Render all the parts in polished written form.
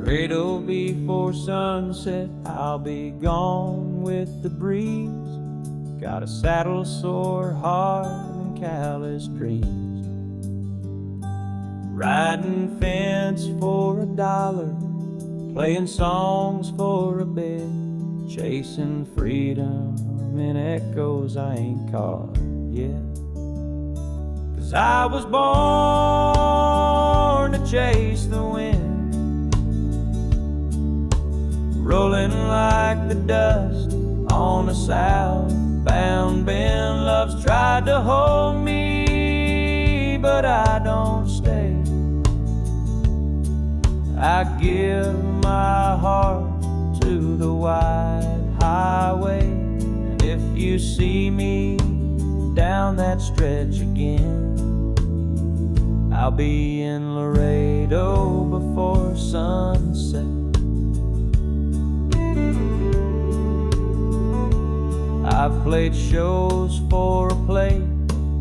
Laredo before sunset, I'll be gone with the breeze. Got a saddle sore heart and callous dreams. Riding fence for $1, playing songs for a bit, chasing freedom in echoes I ain't caught yet. 'Cause I was born to chase the wind, rolling like the dust on a southbound bend. Love's tried to hold me, but I don't stay. I give my heart to the wide highway, and if you see me down that stretch again, I'll be in Laredo before sunset. I've played shows for a plate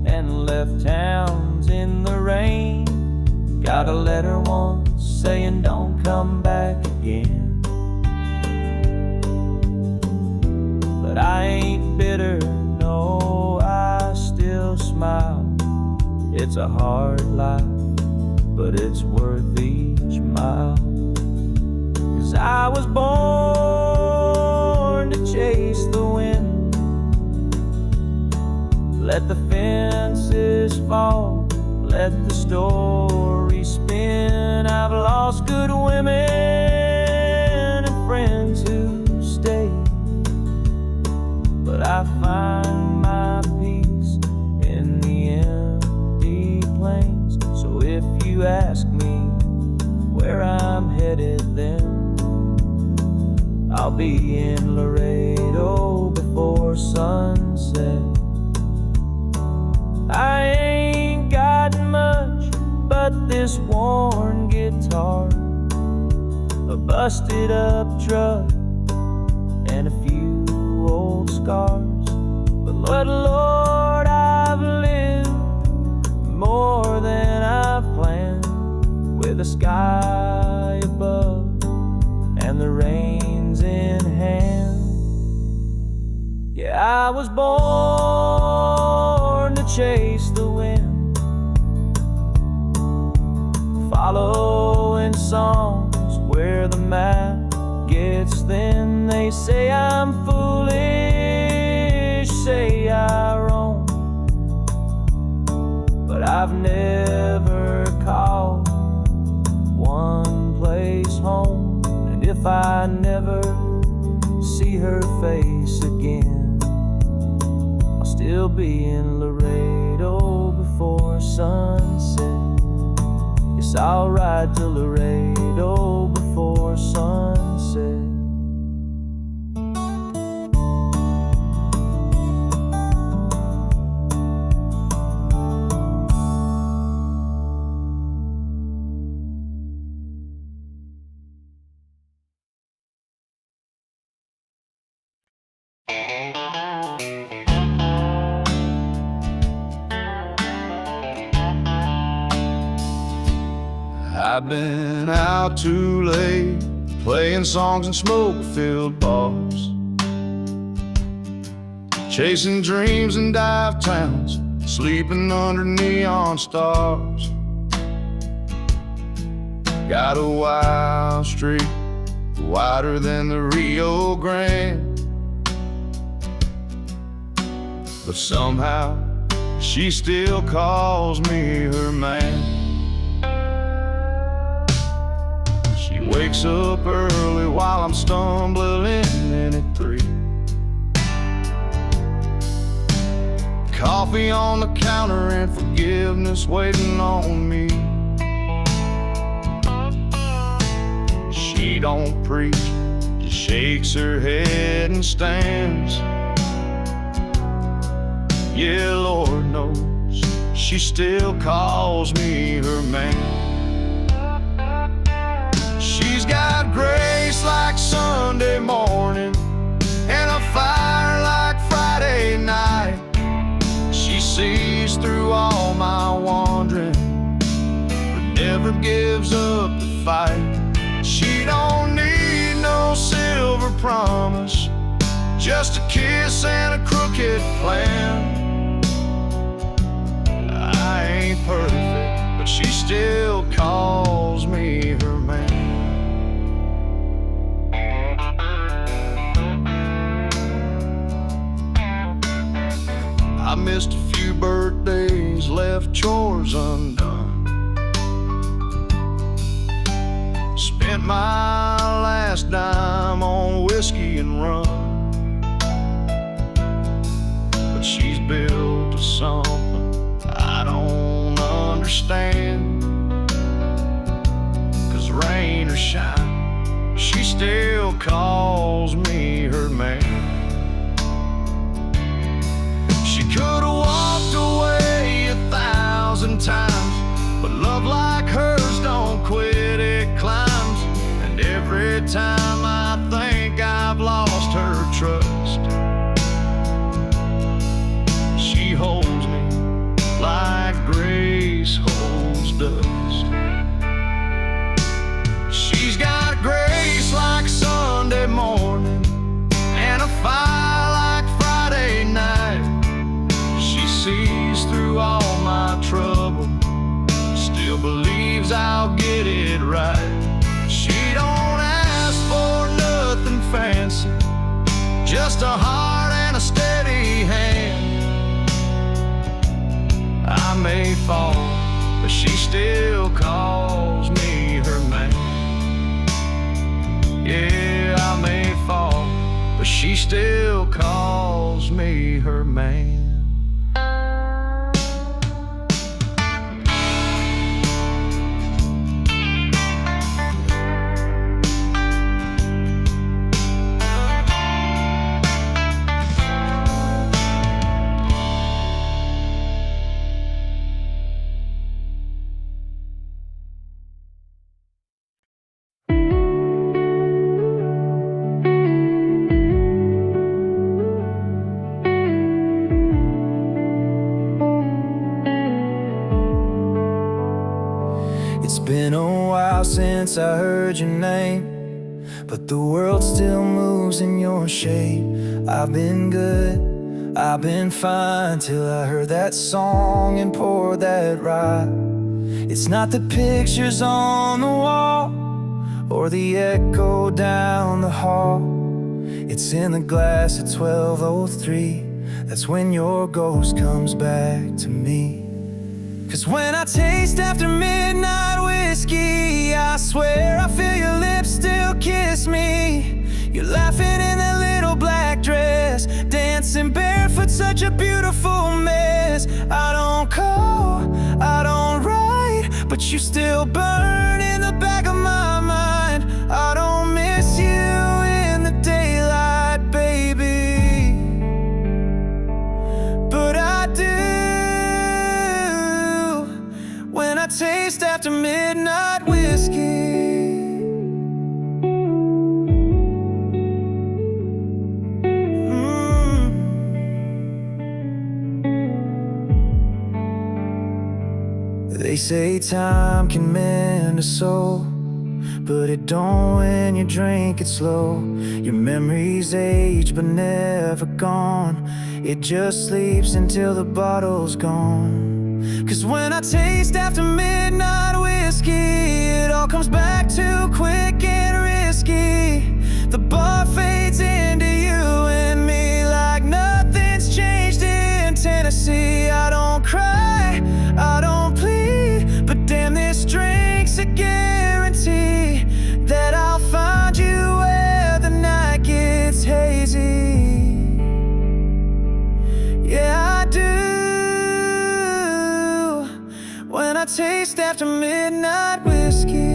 and left towns in the rain. Got a letter once saying don't come back again. But I ain't bitter, no, I still smile. It's a hard life, but it's worth each mile. 'Cause I was born to chase the wind, let the fences fall, let the story spin. I've lost good women and friends who stay, but I find my peace in the empty plains. So if you ask me where I'm headed, then I'll be in Laredo before sunset. I ain't got much but this worn guitar, a busted up truck, and a few old scars. But Lord, I've lived more than I've planned, with the sky above and the reins in hand. Yeah, I was born to chase the wind, following songs where the map gets thin. They say I'm foolish, say I roam, but I've never called one place home. And if I never see her face again, I'll still be in Laredo before sunset. Yes, I'll ride to Laredo before sunset. I've been out too late, playing songs in smoke-filled bars, chasing dreams in dive towns, sleeping under neon stars. Got a wild streak, wider than the Rio Grande, but somehow she still calls me her man. She wakes up early while I'm stumbling in at 3. Coffee on the counter and forgiveness waiting on me. She don't preach, just shakes her head and stands. Yeah, Lord knows she still calls me her man. She's got grace like Sunday morning and a fire like Friday night. She sees through all my wandering, but never gives up the fight. She don't promise, just a kiss and a crooked plan. I ain't perfect, but she still calls me her man. I missed a few birthdays, left chores undone, spent my last dime on whiskey and rum. But she's built to something I don't understand, 'cause rain or shine, she still calls me her man. She could've walked away 1,000 times, but love like hers don't quit, it climbs. And every time I think I've lost her trust, she holds me like grace holds dust. She's got grace like Sunday morning and a fire like Friday night. She sees through all my trouble, still believes I'll get it right. She don't ask for nothing fancy, just a heart and a steady hand. I may fall, but she still calls me her man. Yeah, I may fall, but she still calls me her man. It's been a while since I heard your name, but the world still moves in your shape. I've been good, I've been fine, till I heard that song and poured that rye. It's not the pictures on the wall or the echo down the hall. It's in the glass at 12:03. That's when your ghost comes back to me. 'Cause when I taste after midnight whiskey, I swear I feel your lips still kiss me. You're laughing in that little black dress, dancing barefoot, such a beautiful mess. I don't call, I don't write, but you still burn in the back of my mind. I don't miss you in the daylight, baby, but I do when I taste after midnight whiskey. They say time can mend a soul, but it don't when you drink it slow. Your memories age but never gone, it just sleeps until the bottle's gone. 'Cause when I taste after midnight whiskey, it all comes back too quick and risky. The bar fades into you and me like nothing's changed in Tennessee. I don't cry, I don't plead, but damn, this drink's a guarantee that I'll find you where the night gets hazy. Yeah, I do when I taste after midnight whiskey.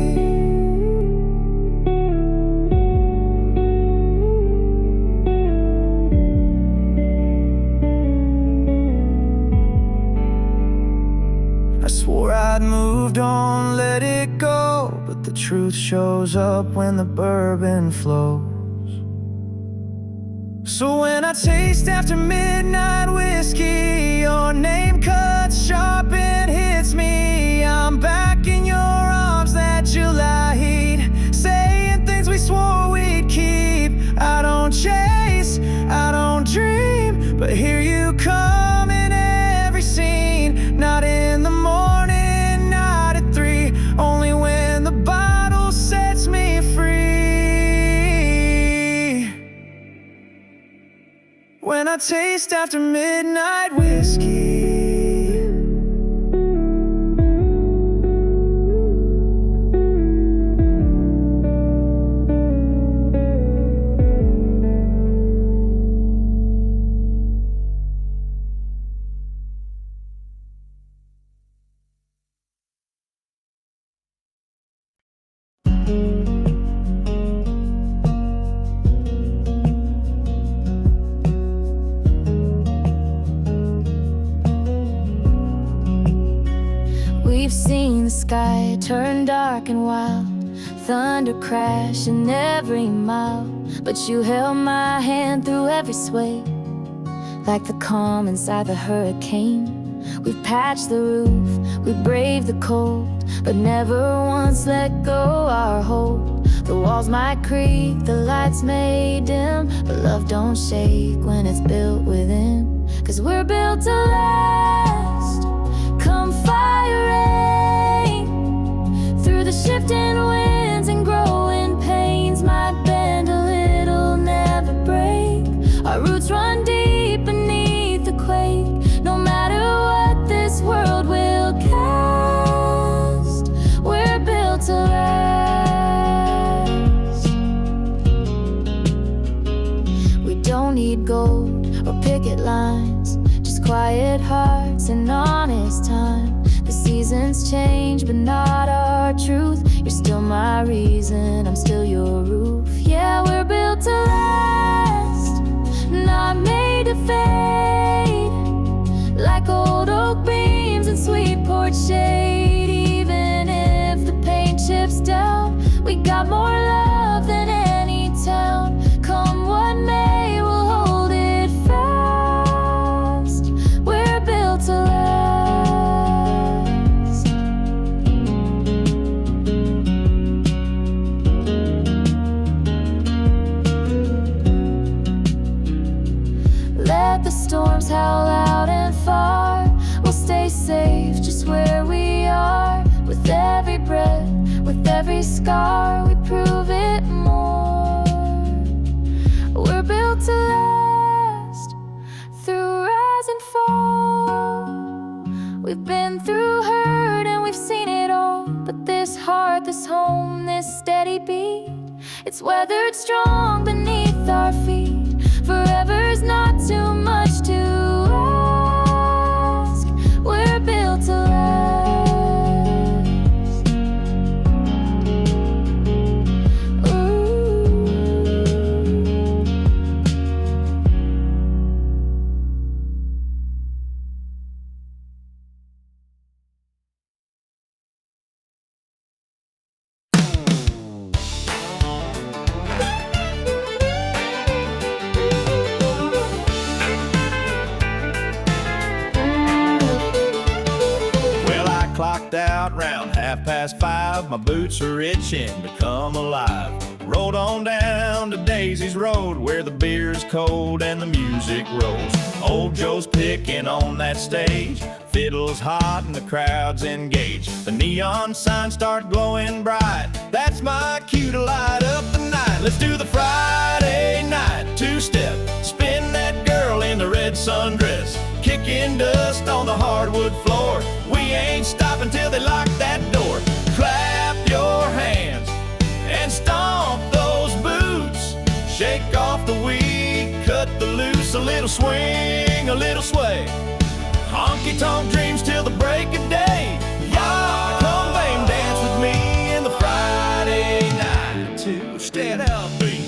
I swore I'd moved on, let it go, but the truth shows up when the bourbon flows. So when I taste after midnight whiskey, your name cuts sharp and hits me. I'm back in your arms that July heat, saying things we swore we'd keep. I taste after midnight whiskey. We've seen the sky turn dark and wild, thunder crash in every mile, but you held my hand through every sway, like the calm inside the hurricane. We've patched the roof, we braved the cold, but never once let go our hold. The walls might creak, the lights may dim, but love don't shake when it's built within. 'Cause we're built to last, come fire rain, through the shifting winds and growing pains. Might bend a little, never break. Our roots run deep beneath the quake. No matter what this world will cast, we're built to last. We don't need gold or picket lines, just quiet hearts and honest time. The seasons change, but not our truth. You're still my reason, I'm still your roof. Yeah, we're built to last, not made to fade, like old oak beams and sweet porch shade. Even if the paint chips down, we got more love than any town. Come what may, we'll hold it fast. We're built to last. Let the storms howl loud and far. We'll stay safe just where we are. With every breath, with every scar, we prove it more. We're built to last, through rise and fall. We've been through hurt and we've seen it all. But this heart, this home, this steady beat, it's weathered strong beneath our feet. Forever's not too much to ask. We're built to last. Ooh. Clocked out round 5:30. My boots are itching to come alive. Rolled on down to Daisy's Road, where the beer's cold and the music rolls. Old Joe's picking on that stage, fiddle's hot and the crowd's engaged. The neon signs start glowing bright, that's my cue to light up the night. Let's do the Friday night two-step, spin that girl in the red sundress, kicking dust on the hardwood floor. We ain't stopping till they lock that door. Clap your hands and stomp those boots. Shake off the weed, cut the loose. A little swing, a little sway. Honky-tonk dreams till the break of day. Y'all come and dance with me in the Friday night two-step beat.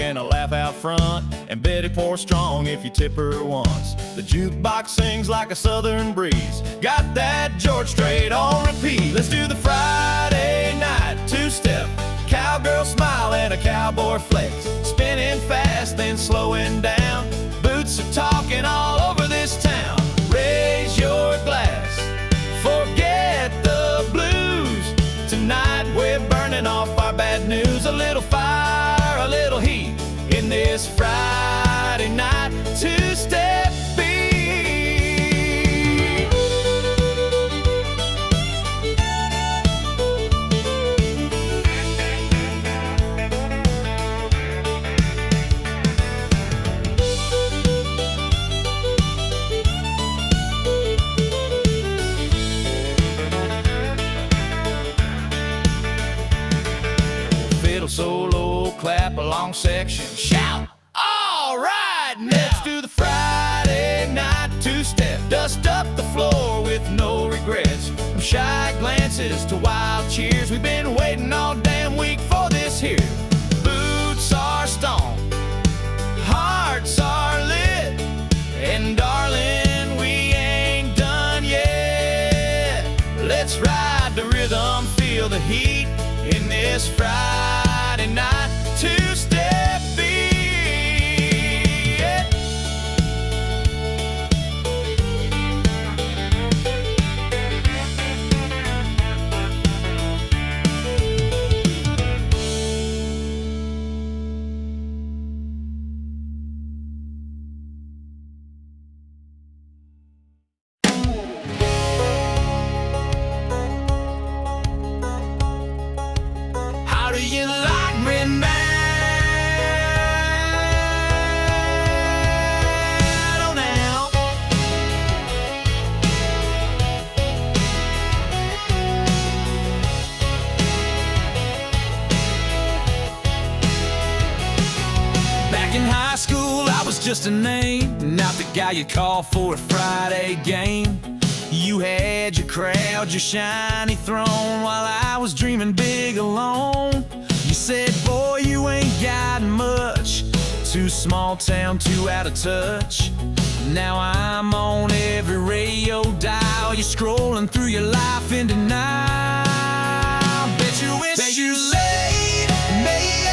And a laugh out front, and Betty pours strong if you tip her once. The jukebox sings like a southern breeze, got that George Strait on repeat. Let's do the Friday night two-step, cowgirl smile and a cowboy flex, spinning fast then slowing down. Boots are talking all over this town. Raise your glass, forget the blues. Tonight we're burning off our bad news. A little fire, a little heat in this Friday night two-step beat. solo, clap along section, shout. All right, next to the Friday night two-step. Dust up the floor with no regrets. From shy glances to wild cheers. We've been waiting all damn week for this here. Boots are stomped, hearts are lit, and darling, we ain't done yet. Let's ride the rhythm, feel the heat in this Friday night two-step beat. How do you like me now? Oh, now. Back in high school, I was just a name, not the guy you call for a Friday game. You had your crowd, your shiny throne, while I was dreaming big alone. You said, boy, you ain't got much, too small town, too out of touch. Now I'm on every radio dial. You're scrolling through your life in denial. Bet you wish you laid me.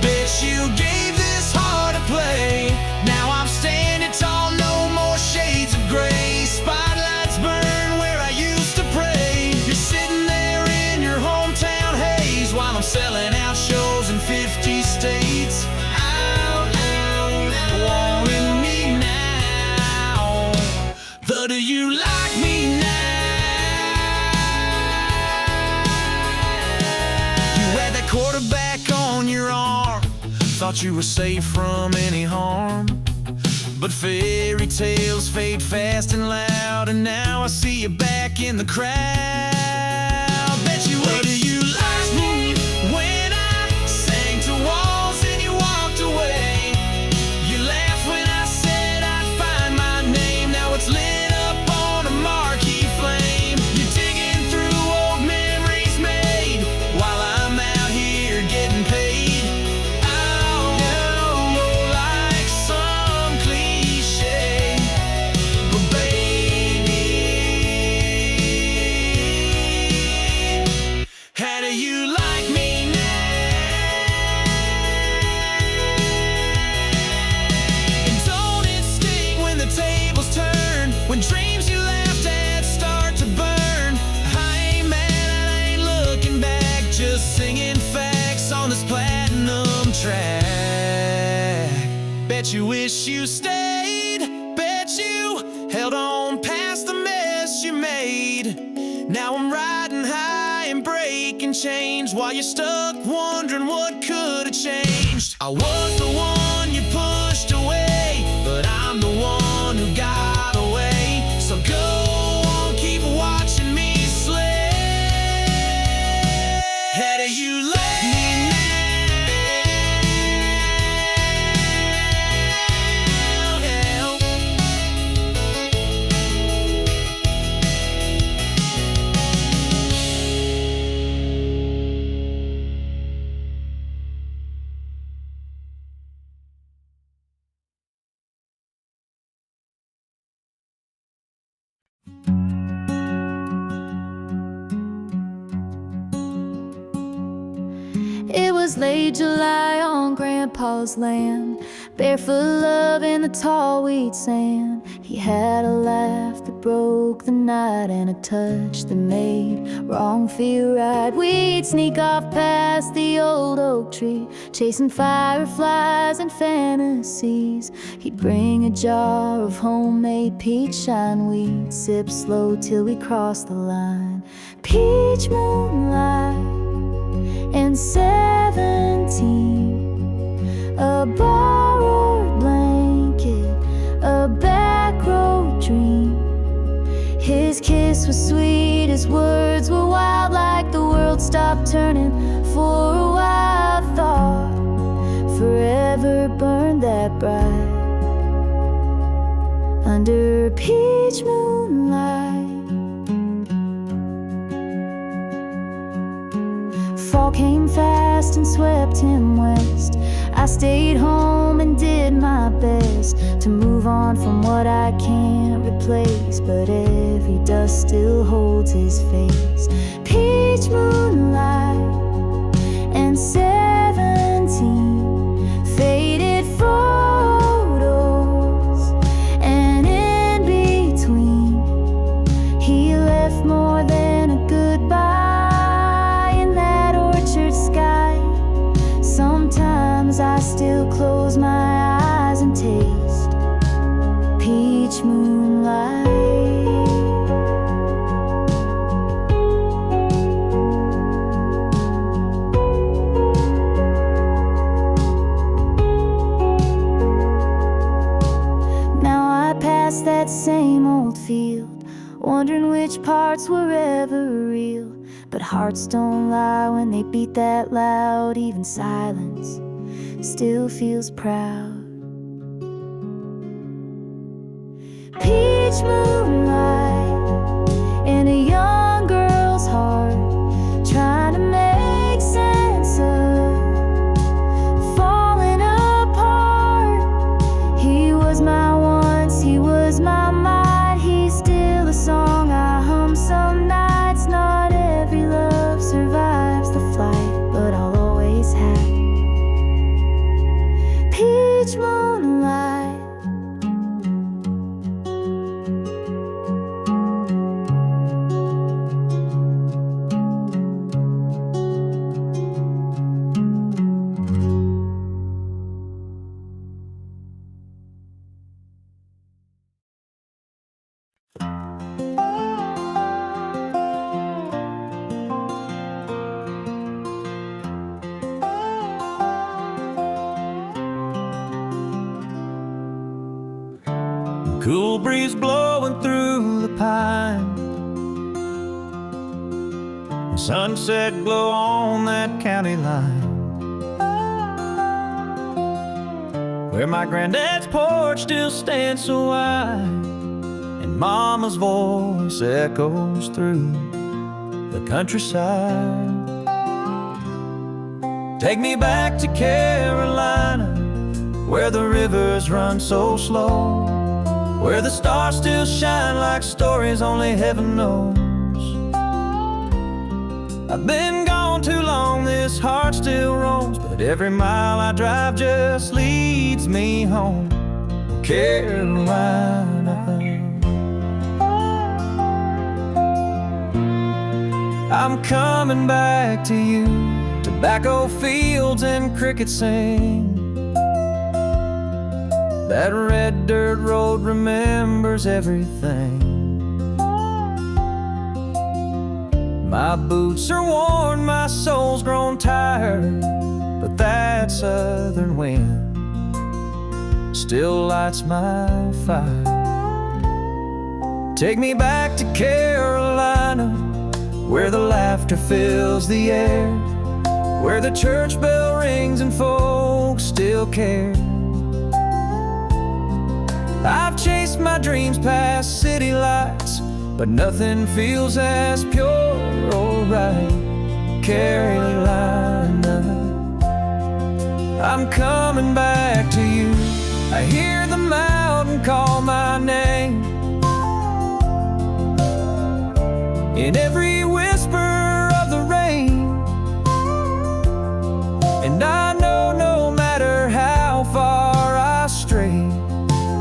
Bet you gave this heart a play. Now I'm standing tall, no more shades of gray. Spotlights burn where I used to pray. You're sitting there in your hometown haze while I'm selling out shows in 50 states. Out, wanting me now. But do you like me now? You had that quarterback on your arm, thought you were safe from any harm. But fairy tales fade fast and loud, and now I see you back in the crowd. Bet you what do you like me when I sang to walls and you walked away? You laughed when I said I'd find my name. Now it's lit up on a marquee flame. You're digging through old memories made while I'm out here getting paid. Oh, like some cliche, but baby, how do you like me now? And don't it sting when the tables turn, when dreams you laughed at start to burn? I ain't mad, I ain't looking back, just singing facts on this platinum track. Bet you wish you stayed, bet you held on past the mess you made. Now I'm riding high and breaking chains while you're stuck wondering what could have changed. I was the one you pushed away, but I'm the one who got away. So go on, keep watching me slay. How do you like me now? It was late July on Grandpa's land, barefoot love in the tall wheat sand. He had a laugh that broke the night and a touch that made wrong feel right. We'd sneak off past the old oak tree, chasing fireflies and fantasies. He'd bring a jar of homemade peach shine. We'd sip slow till we crossed the line. Peach moonlight and 17, a borrowed blanket, a back road dream. His kiss was sweet, his words were wild, like the world stopped turning for a while. bright under peach moonlight. Fall came fast and swept him west. I stayed home and did my best to move on from what I can't replace, but every dust still holds his face. Peach moonlight and 17 faded photos, and in between he left more than a goodbye in that orchard sky. Sometimes I still close my eyes and taste peach moonlight. Now I pass that same old field, wondering which parts were ever real. But hearts don't lie when they beat that loud. Even silence still feels proud. Peach moonlight in a young girl's heart, trying to make sense of falling apart. He was my once, he was my might. He's still a song I hum some nights. Not every love survives the flight, but I'll always have peach moonlight. Cool breeze blowing through the pine, sunset glow on that county line, where my granddad's porch still stands so wide, and mama's voice echoes through the countryside. Take me back to Carolina, where the rivers run so slow, where the stars still shine like stories only heaven knows. I've been gone too long, this heart still roams, but every mile I drive just leads me home. Carolina, I'm coming back to you. Tobacco fields and crickets sing. That red dirt road remembers everything. My boots are worn, my soul's grown tired, but that southern wind still lights my fire. Take me back to Carolina, where the laughter fills the air, where the church bell rings and folks still care. I've chased my dreams past city lights, but nothing feels as pure or right. Carolina, I'm coming back to you. I hear the mountain call my name, in every whisper of the rain. And I know no matter how far I stray,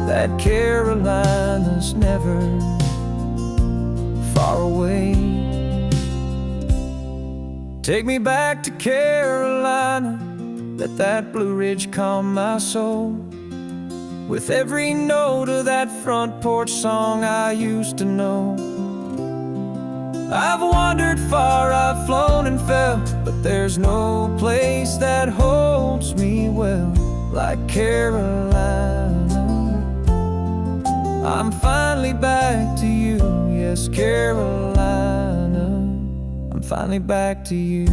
that Carolina's never far away. Take me back to Carolina, let that Blue Ridge calm my soul, with every note of that front porch song I used to know. I've wandered far, I've flown and fell, but there's no place that holds me well like Carolina. I'm finally back to you, yes, Carolina, I'm finally back to you.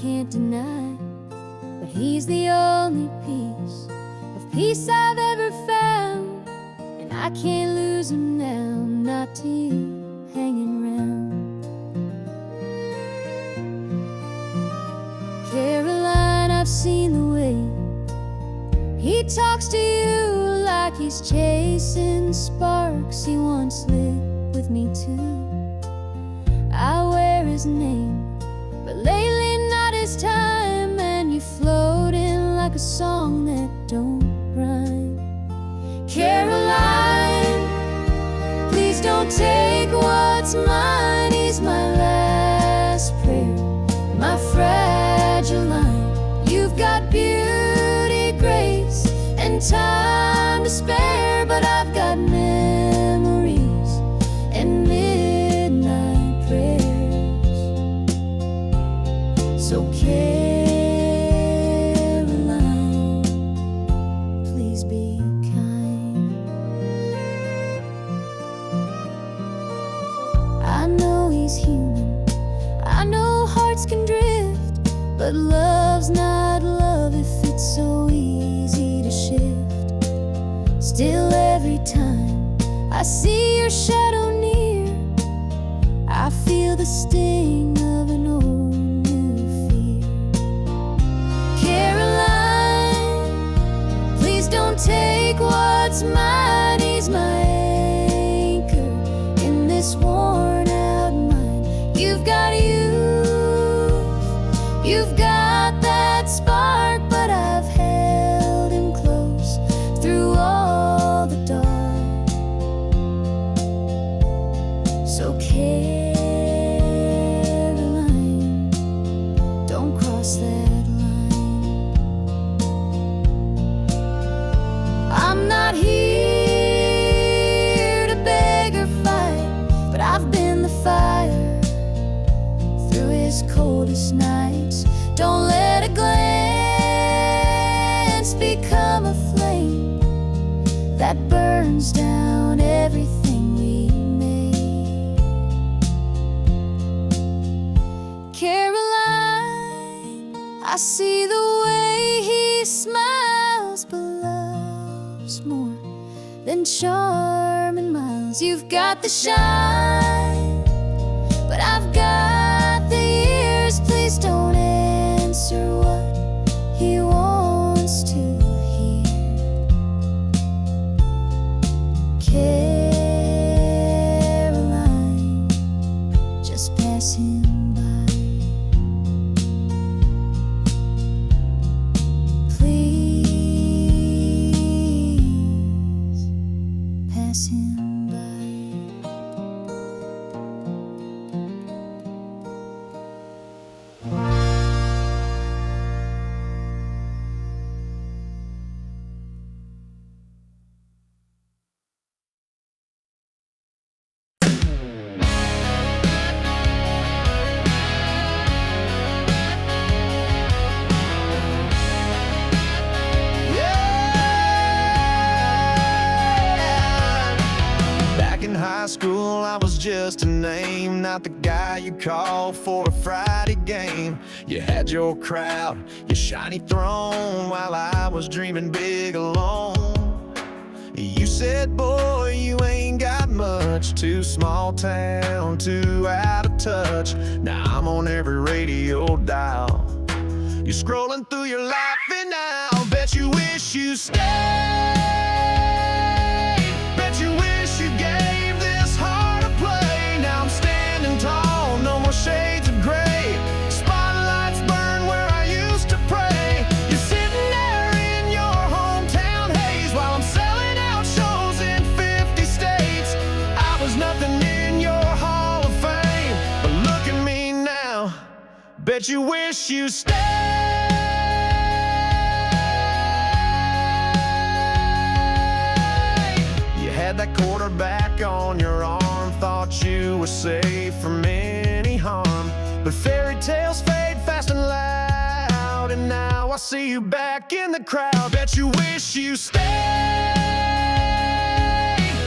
can't deny. But he's the only peace I've ever found. And I can't lose him now, not to you hanging around. Caroline, I've seen the way he talks to you like he's chasing sparks. He once lived with me too. I wear his name, but lately not his time. And you float in like a song that don't rhyme. Caroline, please don't take what's mine. He's my last prayer, my fragile line. You've got beauty, grace, and time to spare, but I've got memories and midnight prayers. So Caroline, please be kind. I know he's human, I know hearts can drift, but love's not love if it's so easy to shift. Still every time I see your shadow near, I feel the sting of an old new fear. Caroline, please don't take what's mine. He's my anchor in this worn out mind. You've got you've got that spark, but I've held him close through all the dark. So Caroline, don't cross that line. I'm not here to beg or fight, but I've been the fire through his coldest nights. Don't let a glance become a flame that burns down everything we made. Caroline, I see the way he smiles, but love's more than charm and miles. You've got the shine, but I've got the years. Please don't answer what he wants to hear. Caroline, just pass him by. Please pass him by. Back in high school, I was just a name, not the guy you call for a Friday game. You had your crowd, your shiny throne, while I was dreaming big alone. You said, boy, you ain't got much, too small town, too out of touch. Now I'm on every radio dial. You're scrolling through your life and now bet you wish you stayed. Bet you wish you gave this heart a play. Now I'm standing tall, no more shades of gray. Spotlights burn where I used to pray. You're sitting there in your hometown haze while I'm selling out shows in 50 states. I was nothing in your Hall of Fame, but look at me now. Bet you wish you stayed. Had that quarterback on your arm, thought you were safe from any harm. But fairy tales fade fast and loud, and now I see you back in the crowd. Bet you wish you stayed.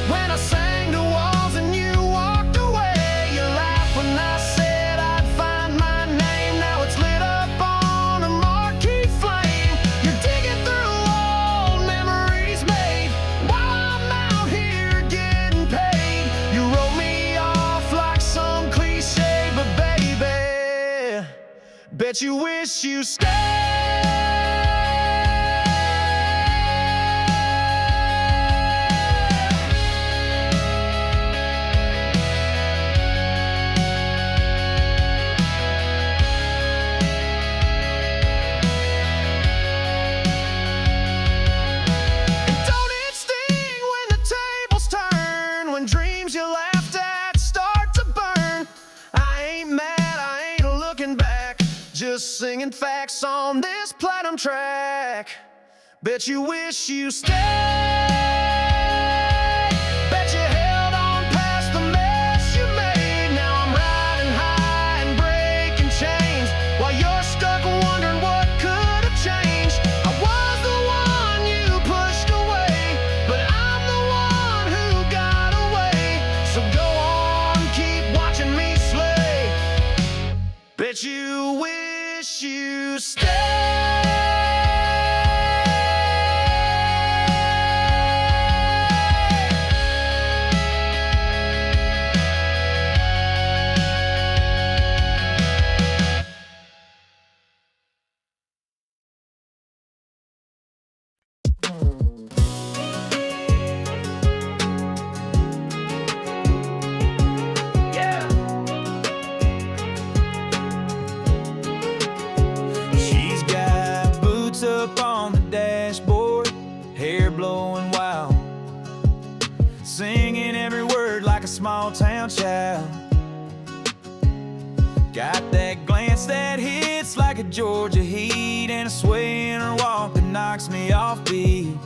When I sang to walls and you walked away, you laughed when I said I'd find my name. Now it's lit up on Bet you wish you stayed. Just singing facts on this platinum track. Bet you wish you stayed. Bet you held on past the mess you made. Now I'm riding high and breaking chains, while you're stuck wondering what could have changed. I was the one you pushed away, but I'm the one who got away. So go on, keep watching me slay. Bet you wish you stayed. Up on the dashboard, hair blowing wild, singing every word like a small town child. Got that glance that hits like a Georgia heat, and a sway in her walk that knocks me off beat.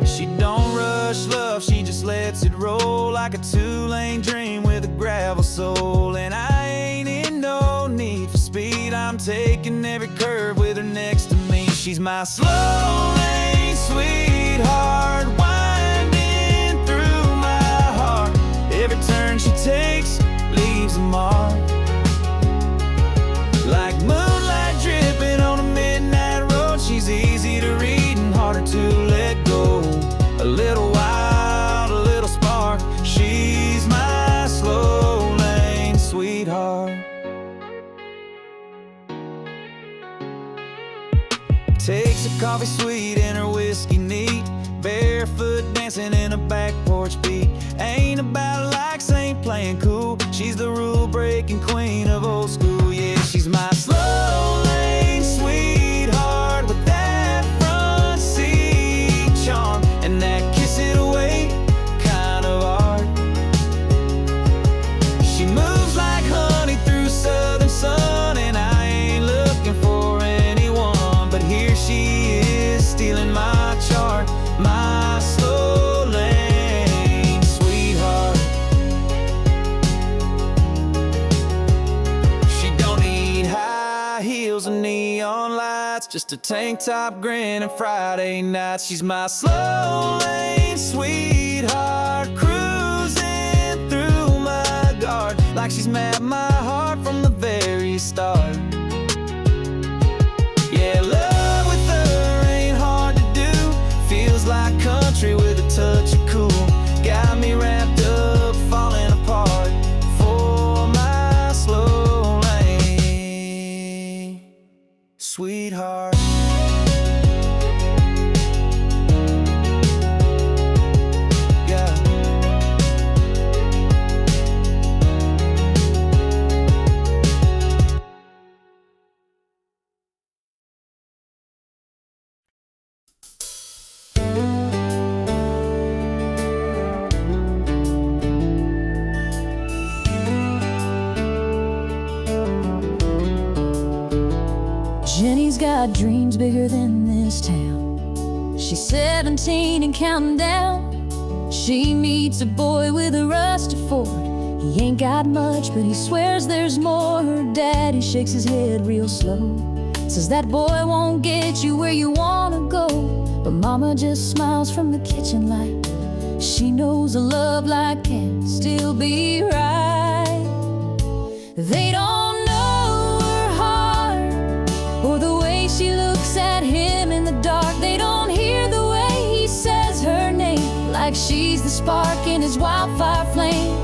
She don't rush love, she just lets it roll like a two-lane dream with a gravel soul. And I ain't in no need for speed, I'm taking every curve with her next to me. She's my slow lane sweetheart, winding through my heart. Every turn she takes leaves a mark, like moonlight dripping on a midnight road. She's easy to read and harder to let go. A little wild, a little spark. She's my slow lane sweetheart. Takes a coffee sweet and her whiskey neat, barefoot dancing in a back porch beat. Ain't about likes, ain't playing cool. She's the rule-breaking queen of old school. Yeah, she's my slow lane sweetheart, with that front seat charm and that kiss it away kind of art. She moves like honey through southern sun, and I ain't looking for anyone, but here she is stealing my chart, my slow lane sweetheart. She don't need high heels and neon lights, just a tank top grin and Friday nights. She's my slow lane sweetheart, cruising through my guard like she's mapped my heart from the very start. Yeah, love with her ain't hard to do, feels like country with a touch of cool. Got me wrapped up, falling apart for my slow lane sweetheart. Jenny's got dreams bigger than this town. She's 17 and counting down. She meets a boy with a rusty Ford. He ain't got much, but he swears there's more. Her daddy shakes his head real slow, says that boy won't get you where you wanna go. But mama just smiles from the kitchen light. She knows a love like can still be right. They don't know her heart or the way she looks at him in the dark. They don't hear the way he says her name, like she's the spark in his wildfire flame.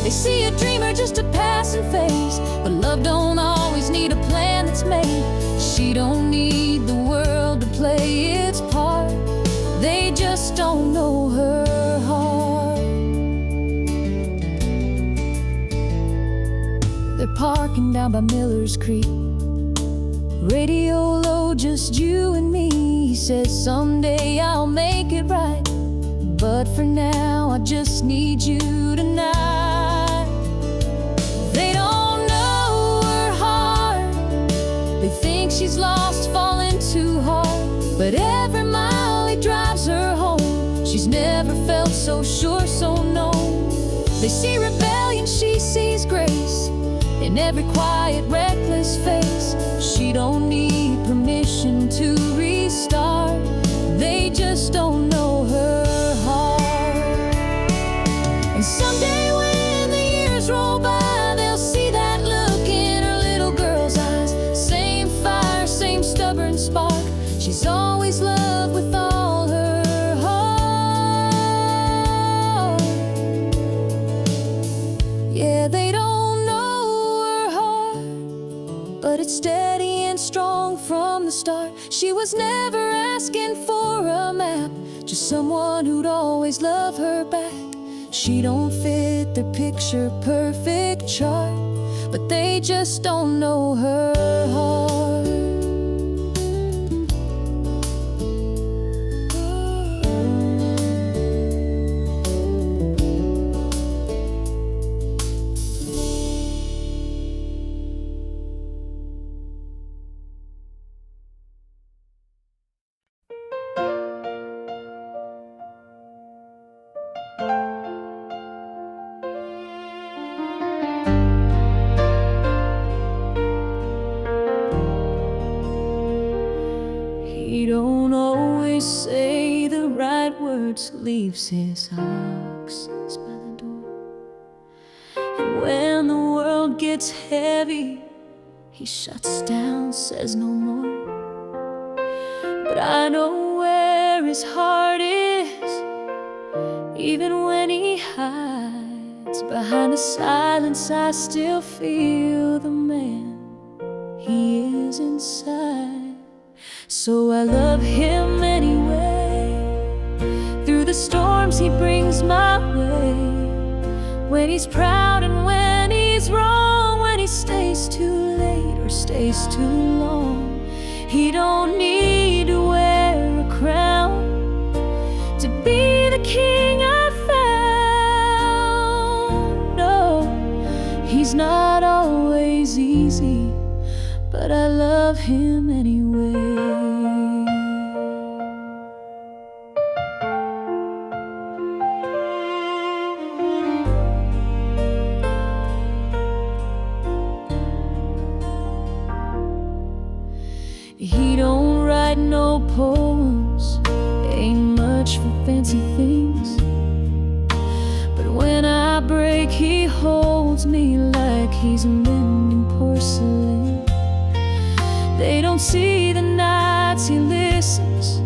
They see a dreamer just a passing phase, but love don't always need a plan that's made. She don't need the world to play its part. They just don't know her heart. They're parking down by Miller's Creek. Radio low, just you and me. He says someday I'll make it right, but for now I just need you tonight. They don't know her heart. They think she's lost, falling too hard. But every mile he drives her home, she's never felt so sure, so no. They see rebellion, she sees grace in every quiet, reckless face. She don't need permission to restart. They just don't know her heart. And someday when the years roll by, they'll see that look in her little girl's eyes. Same fire, same stubborn spark. She's always loved with all her heart. Yeah, they don't know her heart, but it's steady and strong from the start. She was never asking for a map, just someone who'd always love her back. She don't fit their picture perfect chart, but they just don't know her heart. He don't always say the right words, leaves his oxes by the door. And when the world gets heavy, he shuts down, says no more. But I know where his heart is, even when he hides behind the silence. I still feel the man he is inside. So I love him anyway, through the storms he brings my way. When he's proud and when he's wrong, when he stays too late or stays too long. He don't need to wear a crown to be the king I found. No, he's not always easy, but I love him anyway. He don't write no poems, ain't much for fancy things. But when I break, he holds me like he's mending porcelain. They don't see the nights he listens,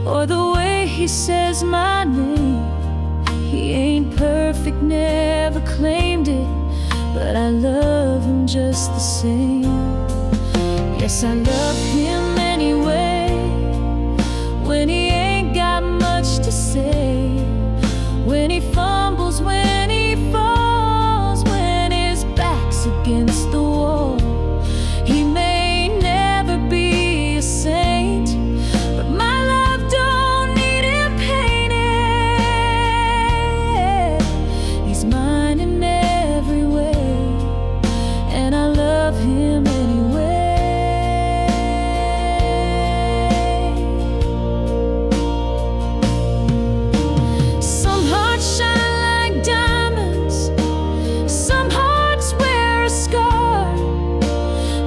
or the way he says my name. He ain't perfect, never claimed it, but I love him just the same. Yes, I love him anyway, when he ain't got much to say. When he fumbles, when he falls, when his back's against the wall. He may never be a saint, but my love don't need him painted. He's mine in every way, and I love him anyway. Some hearts shine like diamonds, some hearts wear a scar,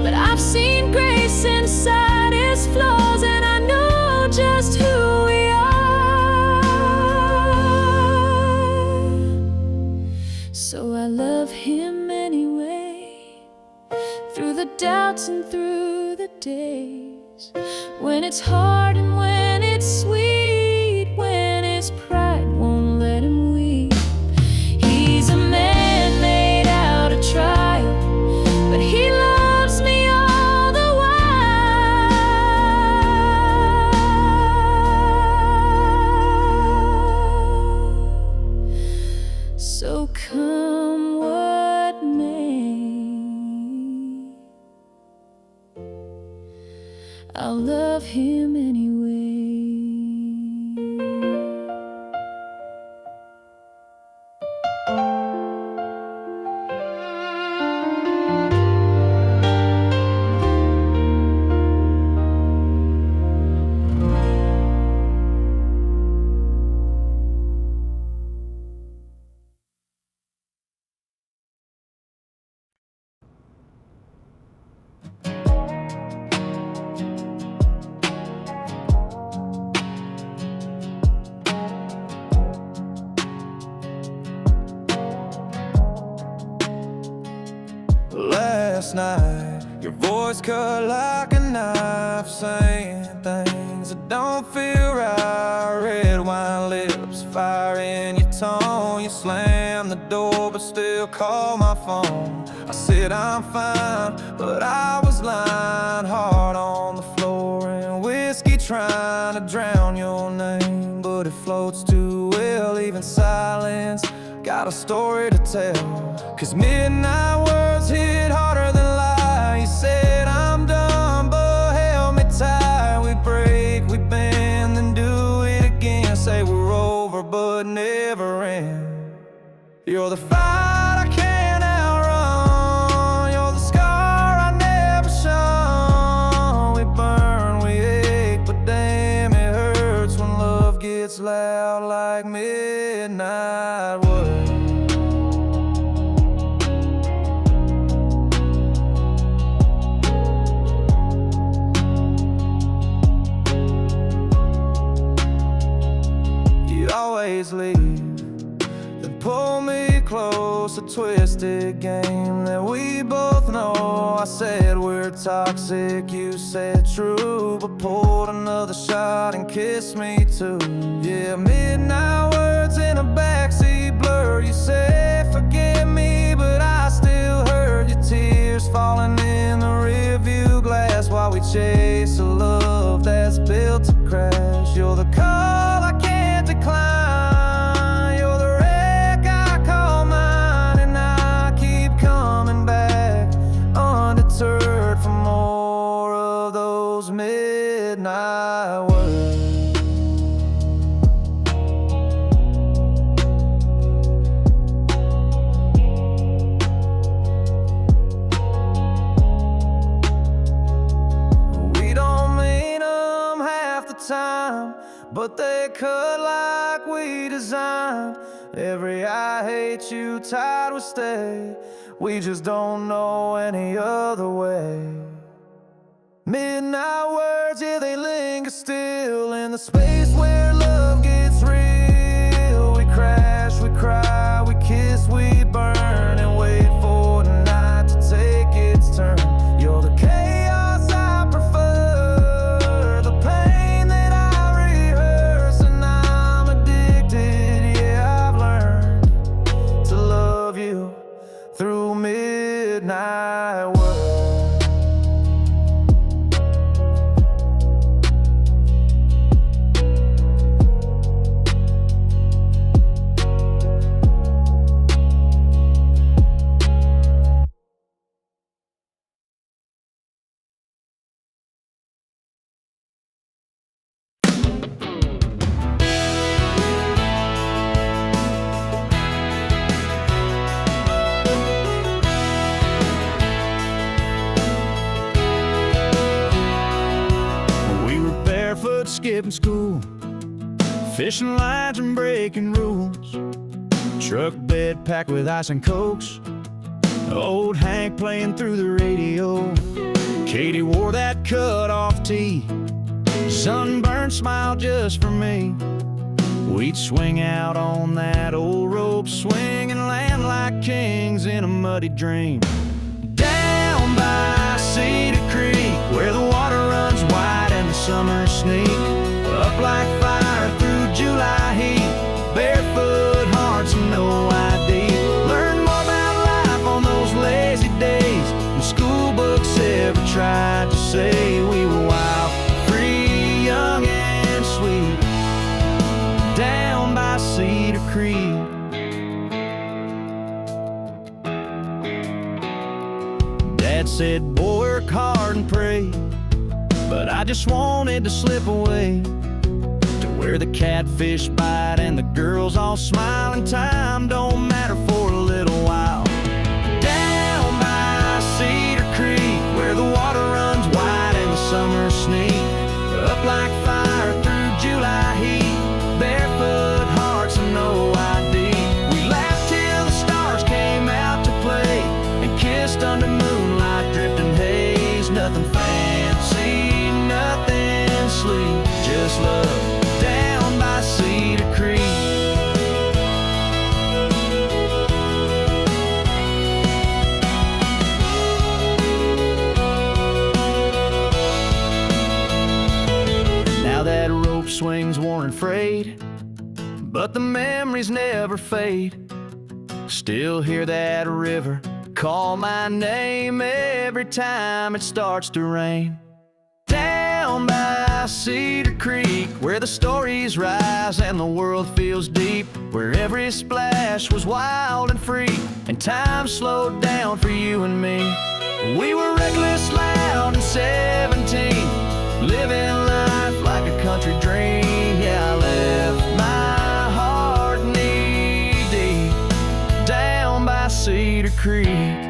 but I've seen grace inside his flaws, and I know just who we are. So I love him anyway, through the doubts and through the days, when it's hard and when it's sweet, when his pride won't let him weep. He's a man made I'll love him anyway. Last night, your voice cut like a knife, saying things that don't feel right. Red wine lips, fire in your tone. You slammed the door but still call my phone. I said I'm fine, but I was lying. Heart on the floor and whiskey trying to drown your name, but it floats too well. Even silence got a story to tell, 'cause midnight words hit harder than lies. You said I'm done, but held me tight. We break, we bend, then do it again. Say we're over, but never end. You're the fight I can't outrun. You're the scar I never shun. We burn, we ache, but damn it hurts when love gets loud like midnight words. Always leave, then pull me close. A twisted game that we both know. I said we're toxic, you said true, but pulled another shot and kissed me too. Yeah, midnight words in a backseat blur. You said forgive me, but I still heard your tears falling in the rearview glass while we chase a love that's built to crash. You're the call I can't decline. You're the wreck I call mine, and I keep coming back undeterred for more of those midnight words. We don't mean them half the time, but they cut like we designed. Every I hate you tide will stay. We just don't know any other way. Midnight words, yeah, they linger still in the space where love gets real. We crash, we cry, we kiss, we burn, and wait for the night to take its turn. You're the chaos I prefer, the pain that I rehearse, and I'm addicted. Yeah, I've learned to love you through midnight words. Skipping school, fishing lines and breaking rules, truck bed packed with ice and cokes, old Hank playing through the radio, Katie wore that cut-off tee, sunburned smile just for me. We'd swing out on that old rope swing and land like kings in a muddy dream. Down by Cedar Creek, where the water runs wide and the summer sneak up like fire through July heat. Barefoot hearts and no ID. Learn more about life on those lazy days when school books ever tried to say we were wild, free, young and sweet. Down by Cedar Creek. Dad said, boy, work hard and pray. but I just wanted to slip away to where the catfish bite and the girls all smile, and time don't matter for a little while. Down by Cedar Creek, where the water runs wide and the summer sneak up like fire through July heat, barefoot hearts and no ID. We laughed till the stars came out to play and kissed under moonlight drifting haze. Nothing fancy, nothing sleek, just love down by Cedar Creek. Now that rope swing's worn and frayed, but the memories never fade. Still hear that river call my name every time it starts to rain. Down by Cedar Creek, where the stories rise and the world feels deep, where every splash was wild and free, and time slowed down for you and me. We were reckless, loud, and 17, living life like a country dream. Yeah, I left my heart knee deep down by Cedar Creek.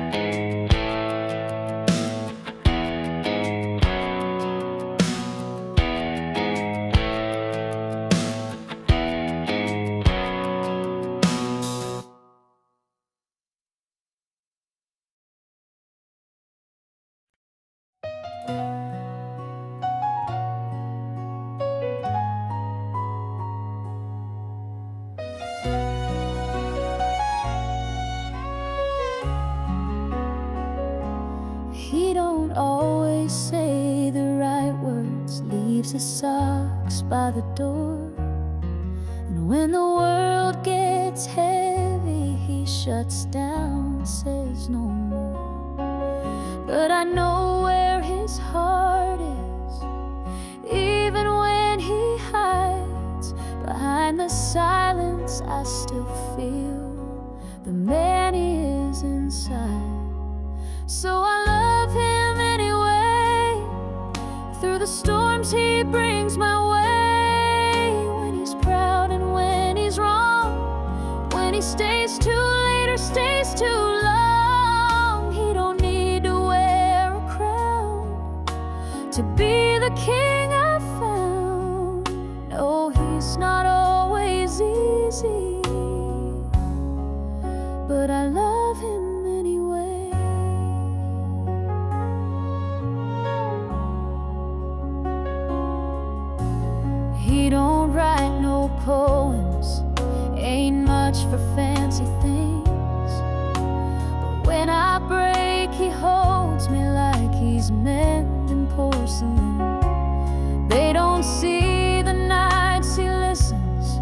He don't always say the right words, leaves his socks by the door. And when the world gets heavy, he shuts down, says no more. But I know where his heart is, even when he hides behind the silence. I still feel the man he is inside. So I love him anyway, through the storms he brings my way. When he's proud and when he's wrong, when he stays too late or stays too long. He don't need to wear a crown to be the king I found. No, he's not always easy, but I love him anyway. He don't write no poems, ain't much for fancy things, but when I break, he holds me like he's mending porcelain. They don't see the nights he listens,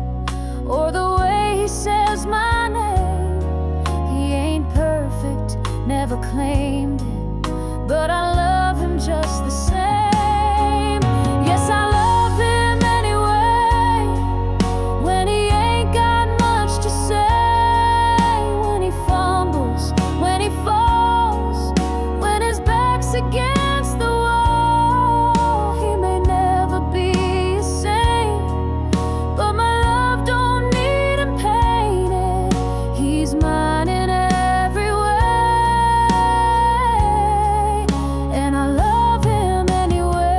or the way he says my name. He ain't perfect, never claimed it, but I love him just the same. Yes, I love him anyway, when he ain't got much to say, when he fumbles, when he falls, when his back's against the wall. He may never be the same, but my love don't need him painted. He's mine in every way, and I love him anyway.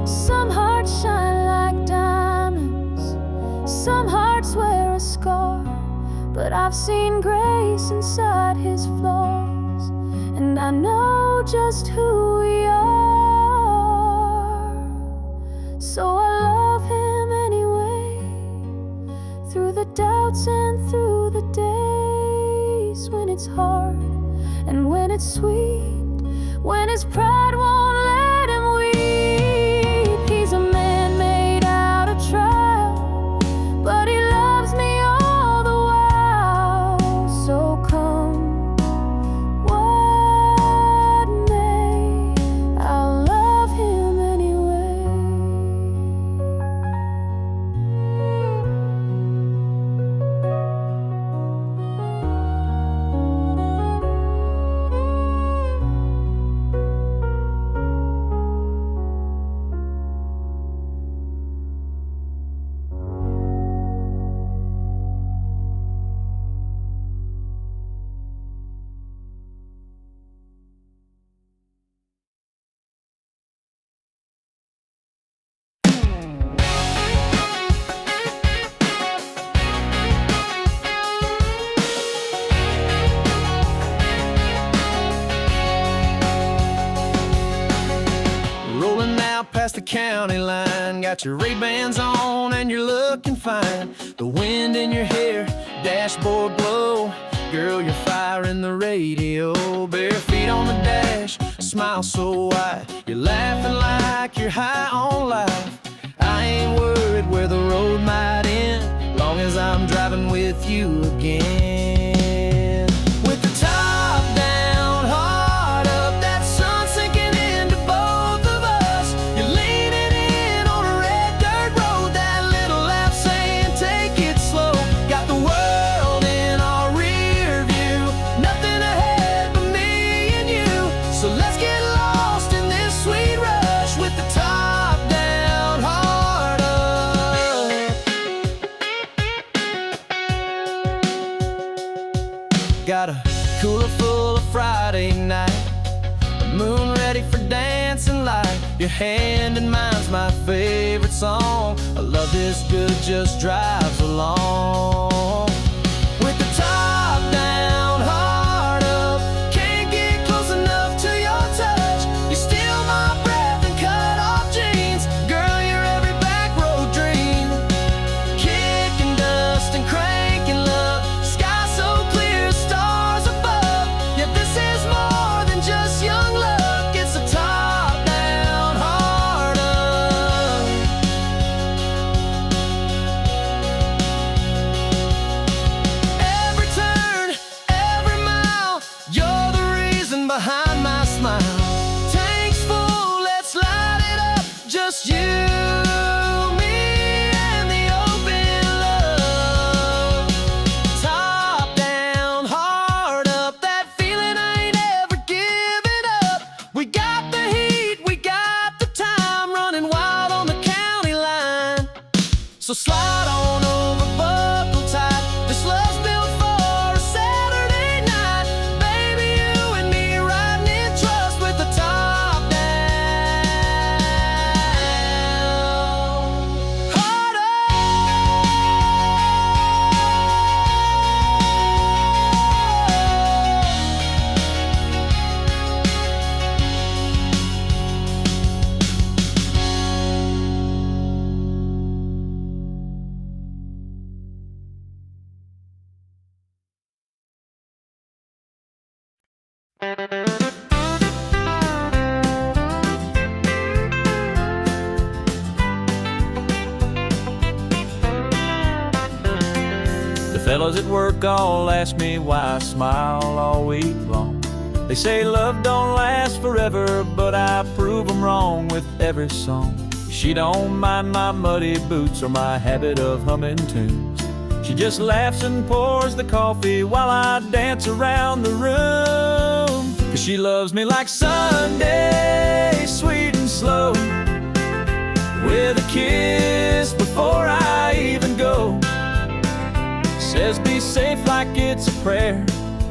Some hearts shine like diamonds, some hearts wear a scar, but I've seen grace inside his flaws, and I know just who we are. So I love him anyway, through the doubts and through the days, when it's hard and when it's sweet, when his pride won't let him weep. He's a man made out of trial, but he loves me all the while. So come what may, I'll love him anyway. county line. Got your Ray-Bans on and you're looking fine. The wind in your hair, dashboard blow. Girl, you're firing the radio. Bare feet on the dash, smile so wide. You're laughing like you're high on life. I ain't worried where the road might end, long as I'm driving with you again. With the top down, heart up, that sun sinking into both of us. You're leaning in on a red dirt road, that little laugh saying take it slow. Got the world in our rear view, nothing ahead but me and you. So let's get lost in this sweet rush with the top down, heart up. Got a cooler full of Friday night, the moon ready for dancing light. Your hand in mine's my favorite song. A love this good just drives along. With the top down, heart up, can't get close enough to your touch. You steal my breath and cut off jeans. Girl, you're every back road dream. Kicking dust and cranking love. Sky so clear, stars above. Yeah, this is more than just young luck. It's a top down, heart up. Every turn, every mile, you're the reason behind my smile. Tank's full, let's light it up. Just you, me, and the open love. Top down, heart up, that feeling I ain't ever giving up. We got the heat, we got the time, running wild on the county line. So slide on over, buckle tight. This love's built for a Saturday night. Baby, you and me riding in trust with the top down, heart up. The fellas at work all ask me why I smile all week long. They say love don't last forever, but I prove them wrong with every song. She don't mind my muddy boots or my habit of humming tunes. She just laughs and pours the coffee while I dance around the room. 'Cause she loves me like Sunday, sweet and slow, with a kiss before I even go. Says be safe like it's a prayer,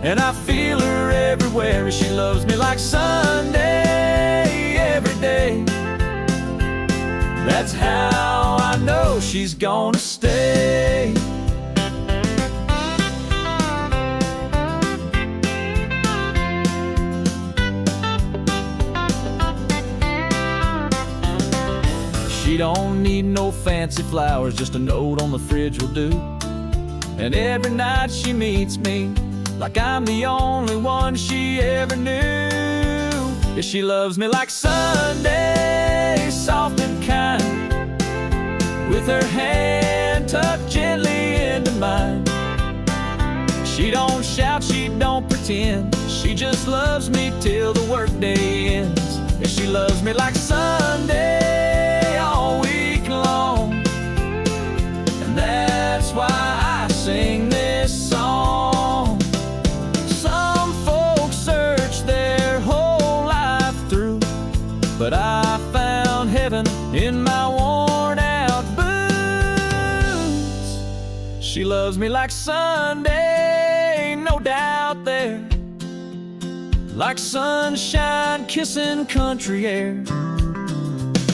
and I feel her everywhere. She loves me like Sunday, every day. That's how I know she's gonna stay. She don't need no fancy flowers, just a note on the fridge will do. And every night she meets me like I'm the only one she ever knew. Yeah, she loves me like Sunday, soft and kind, with her hand tucked gently into mine. She don't shout, she don't pretend, she just loves me till the workday ends. Yeah, she loves me like Sunday, all week long. And that's why I sing this song. Some folks search their whole life through, but I found heaven in my worn out boots. She loves me like Sunday, no doubt there, like sunshine kissing country air.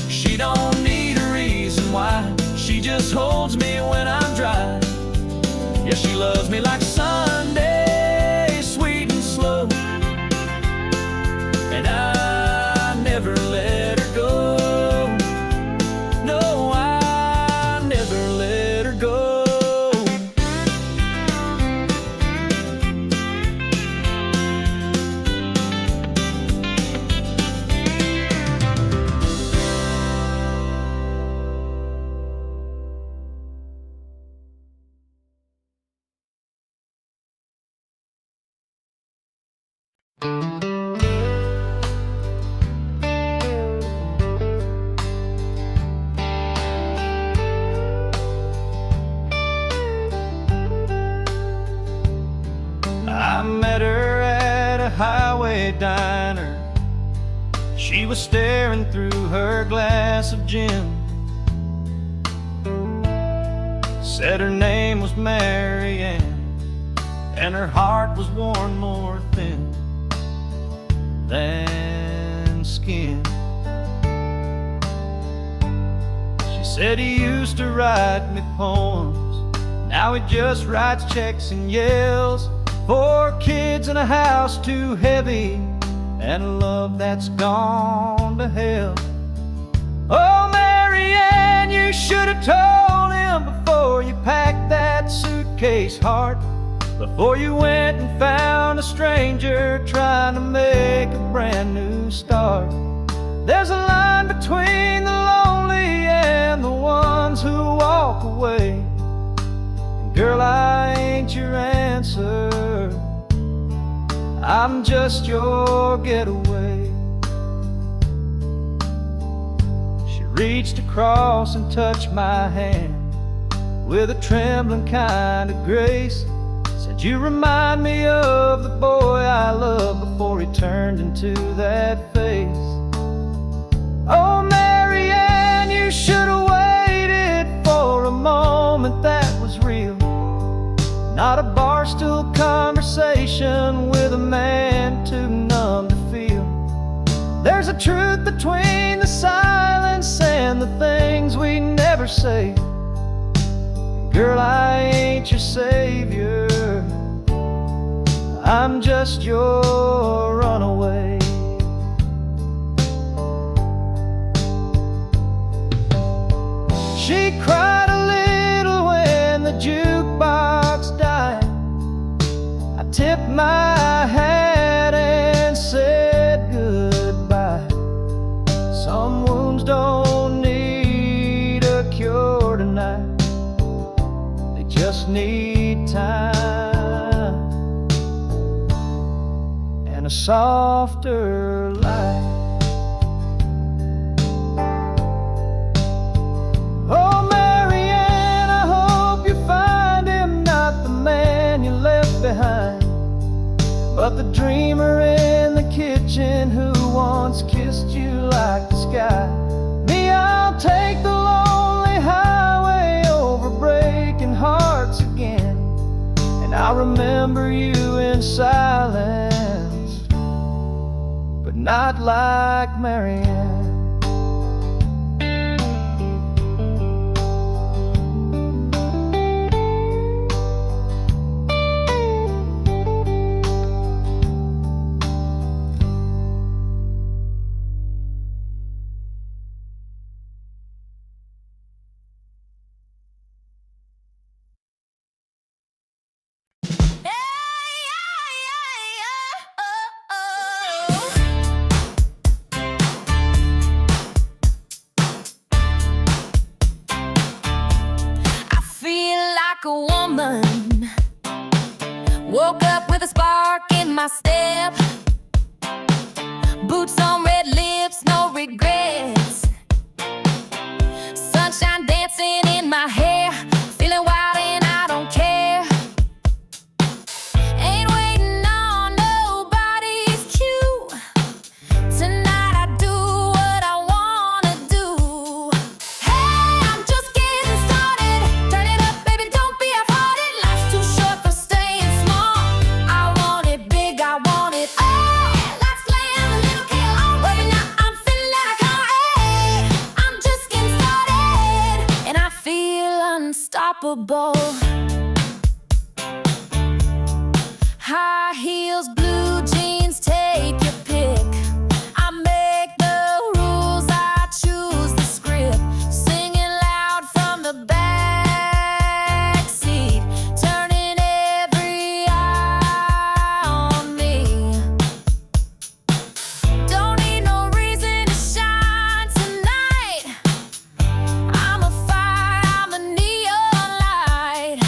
She don't need a reason why, she just holds me when I'm dry. Yeah, she loves me like Sunday, sweet and slow, and I never let her go. met her at a highway diner. She was staring through her glass of gin. Said her name was Mary Ann, and her heart was worn more thin than skin. She said he used to write me poems, now he just writes checks and yells. 4 kids in a house too heavy, and a love that's gone to hell. Oh, Mary Ann, you should have told him before you packed that suitcase, heart. Before you went and found a stranger trying to make a brand new start. There's a line between the lonely and the ones who walk away. And girl, I ain't your answer, I'm just your getaway. She reached across and touched my hand with a trembling kind of grace. Said, you remind me of the boy I loved before he turned into that face. Oh, Mary Ann, you should have waited for a moment that was real, not a barstool conversation with a man too numb to feel. There's a truth between the silence and the things we never say. Girl, I ain't your savior, I'm just your runaway. She cried a little when the jukebox died. I tipped my hat and said goodbye. Some wounds don't need a cure tonight, they just need time and a softer light. Oh, Mary Ann, I hope you find him not the man you left behind, but the dreamer in the kitchen who once kissed you like the sky. Me, I'll take the lonely highway over breaking hearts again, and I'll remember you in silence, but not like Mary Ann. A woman woke up with a spark in my step, boots on, red lips, no regrets, sunshine dancing in my hair, feeling wild and I don't care. Ain't waiting on nobody's cue. Tonight I do what I wanna do. Hey, I'm just getting started. Turn it up, baby, don't be half-hearted. Life's too short for staying small. I want it big, I want it all. Let's slam a little KO. Baby, now I'm feeling like I'm just getting started, and I feel unstoppable. High heels, blue jeans, take your pick. I make the rules, I choose the script. Singing loud from the back seat, turning every eye on me. Don't need no reason to shine tonight. I'm a fire, I'm a neon light.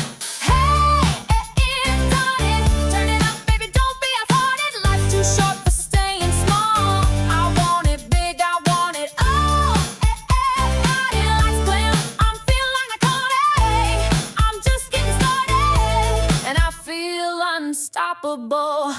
unstoppable.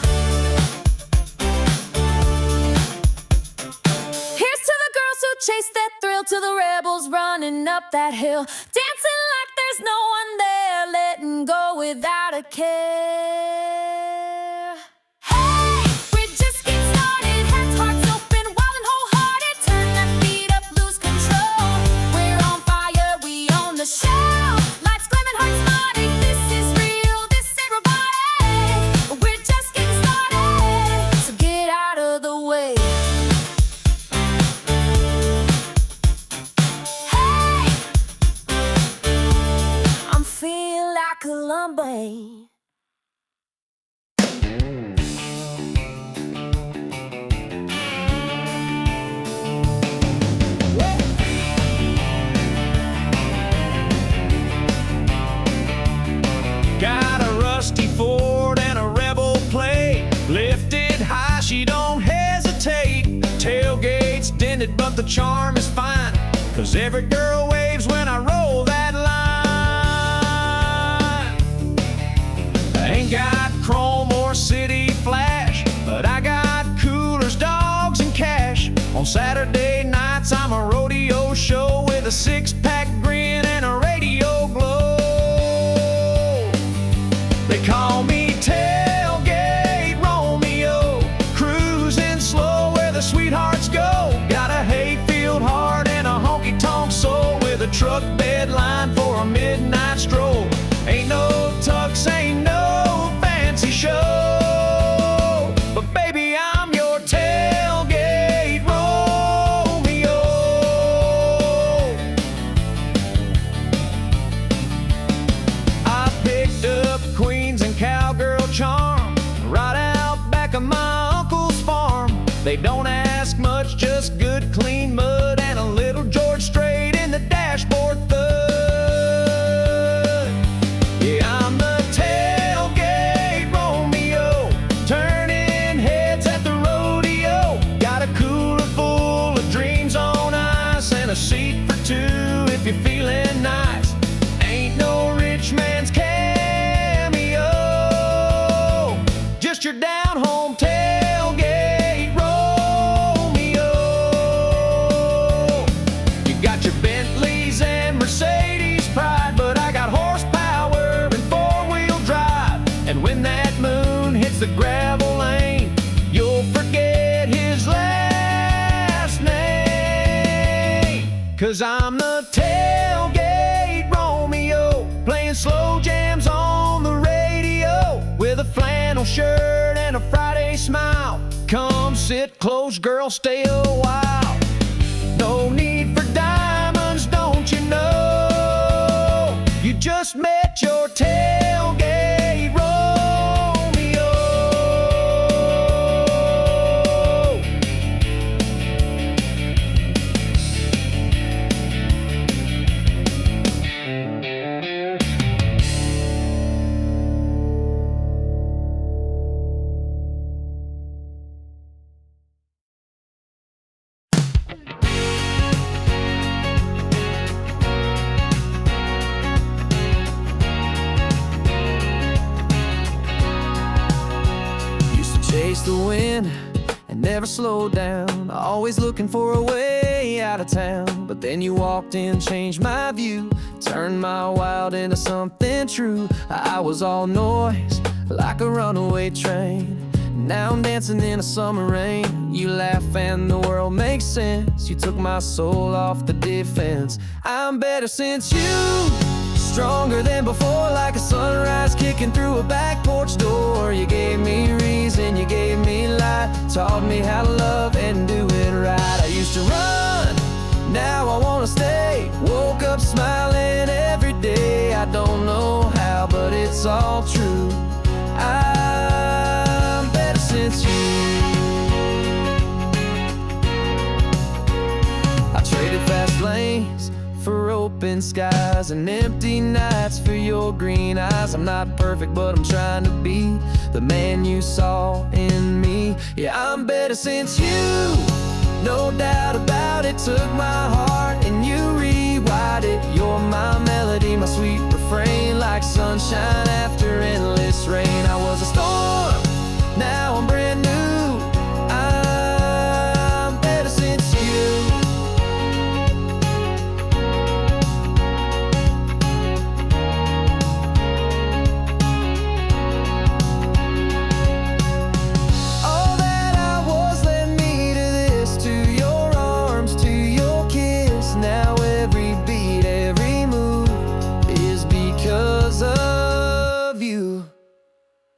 Here's to the girls who chase that thrill, to the rebels running up that hill, dancing like there's no one there, letting go without a care. Hey, we're just getting started, hands, hearts open, wild and wholehearted. Turn that beat up, lose control. We're on fire, we own the show. Lights gleaming, hearts nodding. This is real, this ain't robotic. We're just getting started, so get out of the way. Feel like Cowboy. Got a rusty Ford and a Rebel plate, lifted high, she don't hesitate. Tailgate's dented, but the charm is fine, 'cause every girl waves when I roll that line. Ain't got chrome or city flash, but I got coolers, dogs, and cash. On Saturday nights I'm a rodeo show with a six-pack grin and a radio glow. They call me Tailgate Romeo, cruising slow where the sweethearts go. Got a hayfield heart and a honky-tonk soul, with a truck bed line for a midnight stroll. Ain't no tux, ain't no fancy show, but baby, I'm your tailgate Romeo. I picked up Queens and cowgirl charm right out back of my uncle's farm. They don't ask much, just good clean mud and a little George Strait in the dashboard thud. A seat for two if you're feeling nice. Ain't no rich man's cameo, just your down-home tailgate Romeo. You got your Bentleys and Mercedes pride, but I got horsepower and four-wheel drive. And when that moon hits the gravel lane, you'll forget his last name. 'Cause I'm the tailgate Romeo, playing slow jams on the radio, with a flannel shirt and a Friday smile. Come sit close, girl, stay a while. No need for diamonds, don't you know? You just met your tailgate Romeo. Chase the wind and never slow down, always looking for a way out of town. But then you walked in, changed my view, turned my wild into something true. I was all noise, like a runaway train. Now I'm dancing in a summer rain. You laugh and the world makes sense. You took my soul off the defense. I'm better since you, stronger than before, like a sunrise kicking through a back porch door. You gave me reason, you gave me light, taught me how to love and do it right. I used to run, now I wanna stay. Woke up smiling every day. I don't know how, but it's all true. I'm better since you. I traded fast lanes for open skies and empty nights for your green eyes. I'm not perfect, but I'm trying to be the man you saw in me. Yeah, I'm better since you, no doubt about it. Took my heart and you rewound write it. You're my melody, my sweet refrain, like sunshine after endless rain. I was a storm, now I'm brand new. I'm better since you. All that I was led me to this, to your arms, to your kiss. Now every beat, every move is because of you.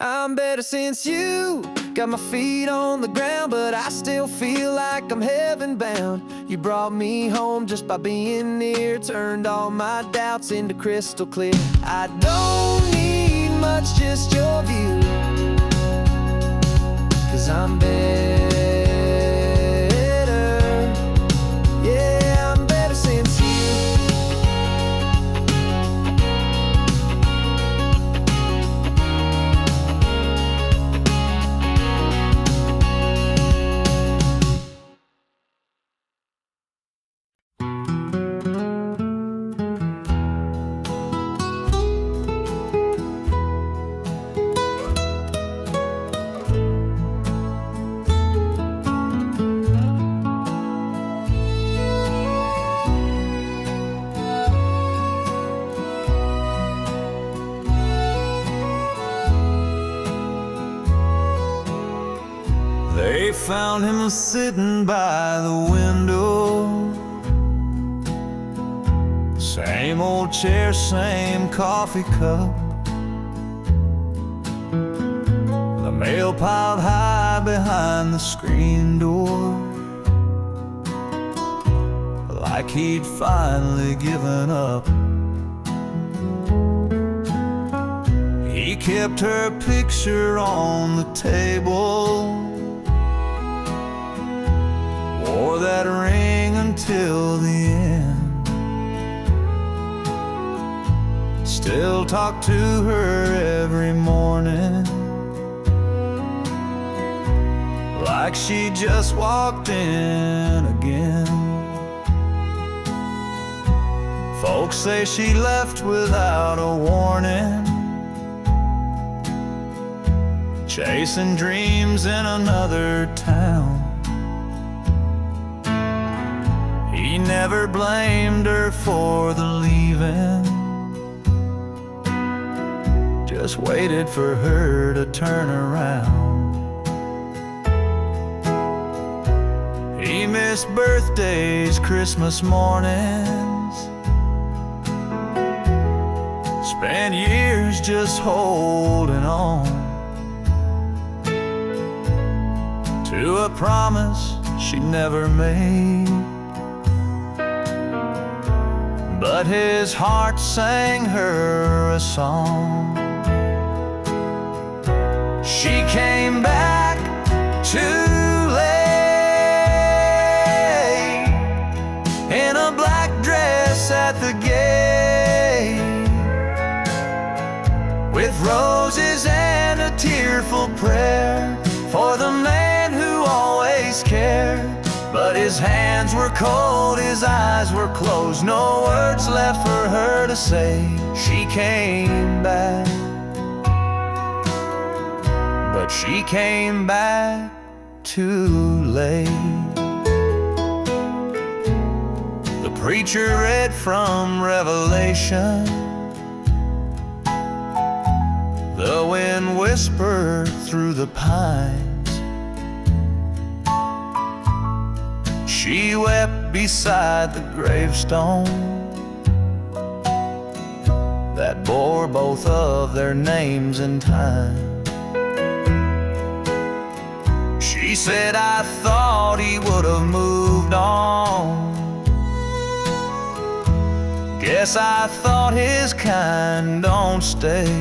I'm better since you. Got my feet on the ground, but I still feel like I'm heaven bound. You brought me home just by being near, turned all my doubts into crystal clear. I don't need much, just your view, 'cause I'm better. Yeah, I'm better since you. They found him sitting by the window, same old chair, same coffee cup, the mail piled high behind the screen door, like he'd finally given up. He kept her picture on the table, wore that ring until the end, still talk to her every morning, like she just walked in again. Folks say she left without a warning, chasing dreams in another town. He never blamed her for the leaving, just waited for her to turn around. He missed birthdays, Christmas mornings, spent years just holding on to a promise she never made. But his heart sang her a song. She came back too late, in a black dress at the gate, with roses and a tearful prayer for the man who always cared. But his hands were cold, his eyes were closed, no words left for her to say. She came back, but she came back too late. The preacher read from Revelation, the wind whispered through the pines. She wept beside the gravestone that bore both of their names in time. She said, I thought he would have moved on. Guess I thought his kind don't stay.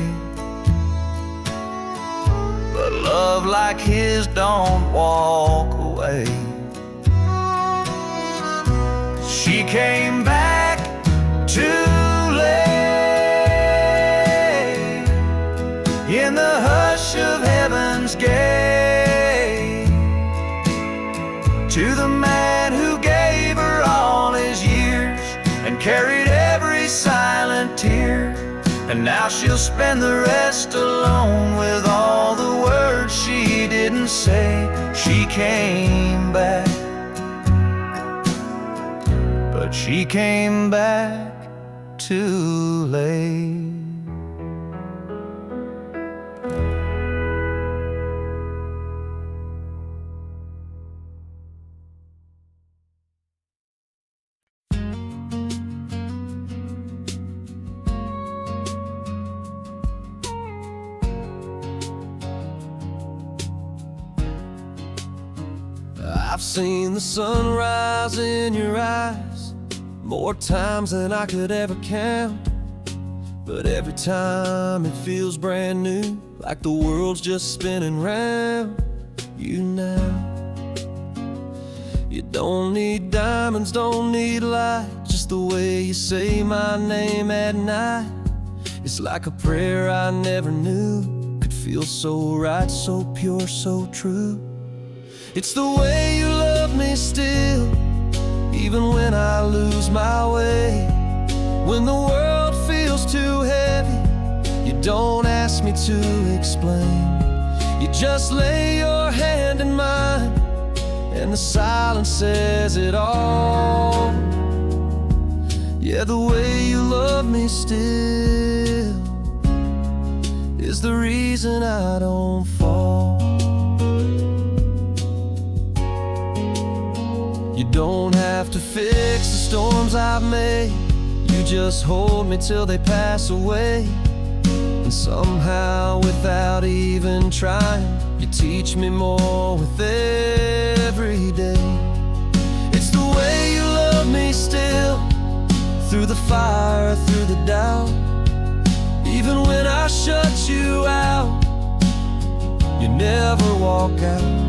But love like his don't walk away. She came back too late, in the hush of heaven's gate, to the man who gave her all his years and carried And now she'll spend the rest alone with all the words she didn't say. She came back, but she came back too late. I've seen the sunrise in your eyes more times than I could ever count. But every time it feels brand new, like the world's just spinning round you now. You don't need diamonds, don't need lights, just the way you say my name at night. It's like a prayer I never knew could feel so right, so pure, so true. It's the way you love me still, even when I lose my way. When the world feels too heavy, you don't ask me to explain. You just lay your hand in mine, and the silence says it all. Yeah, the way you love me still is the reason I don't fall. You don't have to fix the storms I've made, you just hold me till they pass away. And somehow, without even trying, you teach me more with every day. It's the way you love me still, through the fire, through the doubt. Even when I shut you out, you never walk out.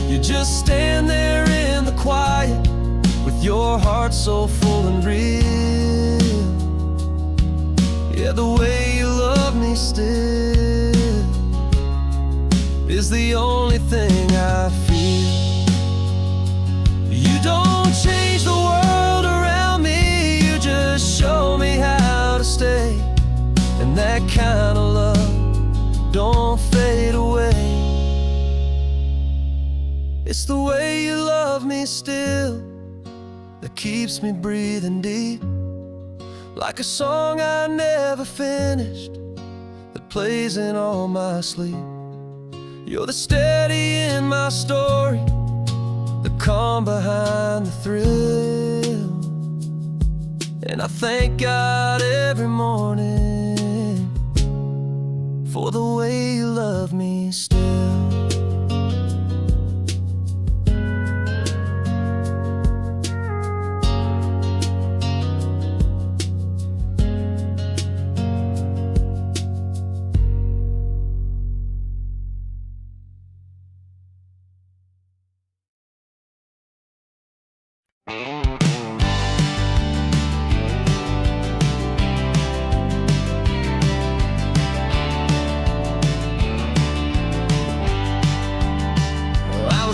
You just stand there in the quiet, with your heart so full and real. Yeah, the way you love me still is the only thing I feel. You don't change the world around me, you just show me how to stay. And that kind of love don't fade away. It's the way you love me still that keeps me breathing deep, like a song I never finished that plays in all my sleep. You're the steady in my story, the calm behind the thrill. And I thank God every morning for the way you love me still.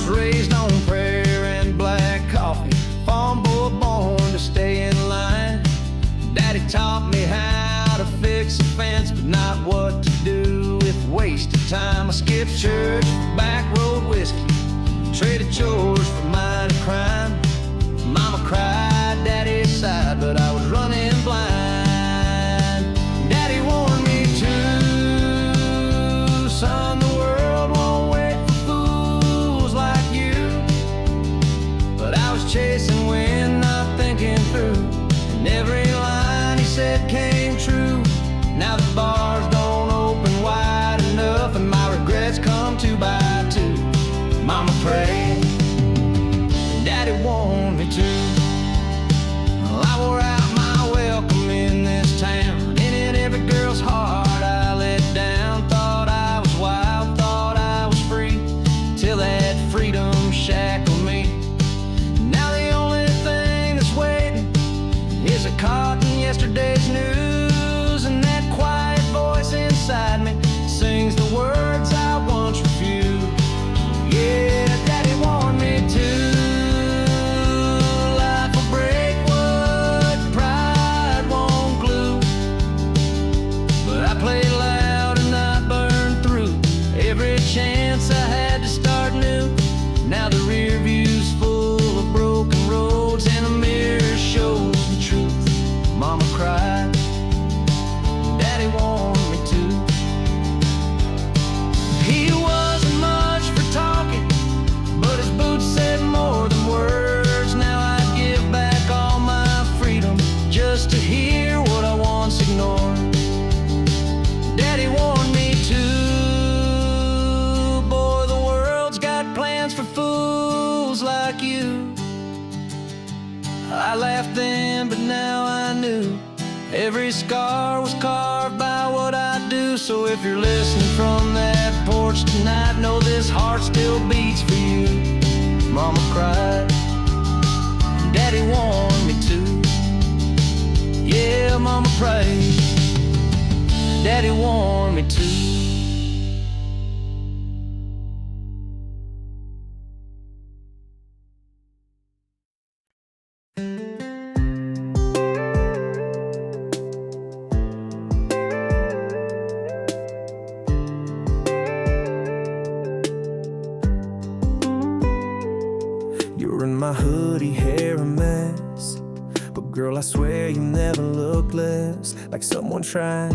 Raised on prayer and black coffee, farm boy born to stay in line. Daddy taught me how to fix a fence, but not what to do with wasted time. I skipped church for back road whiskey, traded chores for minor crime. Mama cried, Daddy sighed, but I was running blind. Daddy warned me too, son, the world won't wait for fools like you. But I was chasing wind, not thinking through, and every line he said came true. Now the bars don't open wide enough, and my regrets come 2 by 2. Mama prayed, Daddy warned me too. Well, I wore out like you. I laughed then, but now I knew every scar was carved by what I do. So if you're listening from that porch tonight, know this heart still beats for you. Mama cried, and Daddy warned me too. Yeah, Mama prayed, Daddy warned me too. You're in my hoodie, hair a mess, but girl, I swear you never look less like someone trying,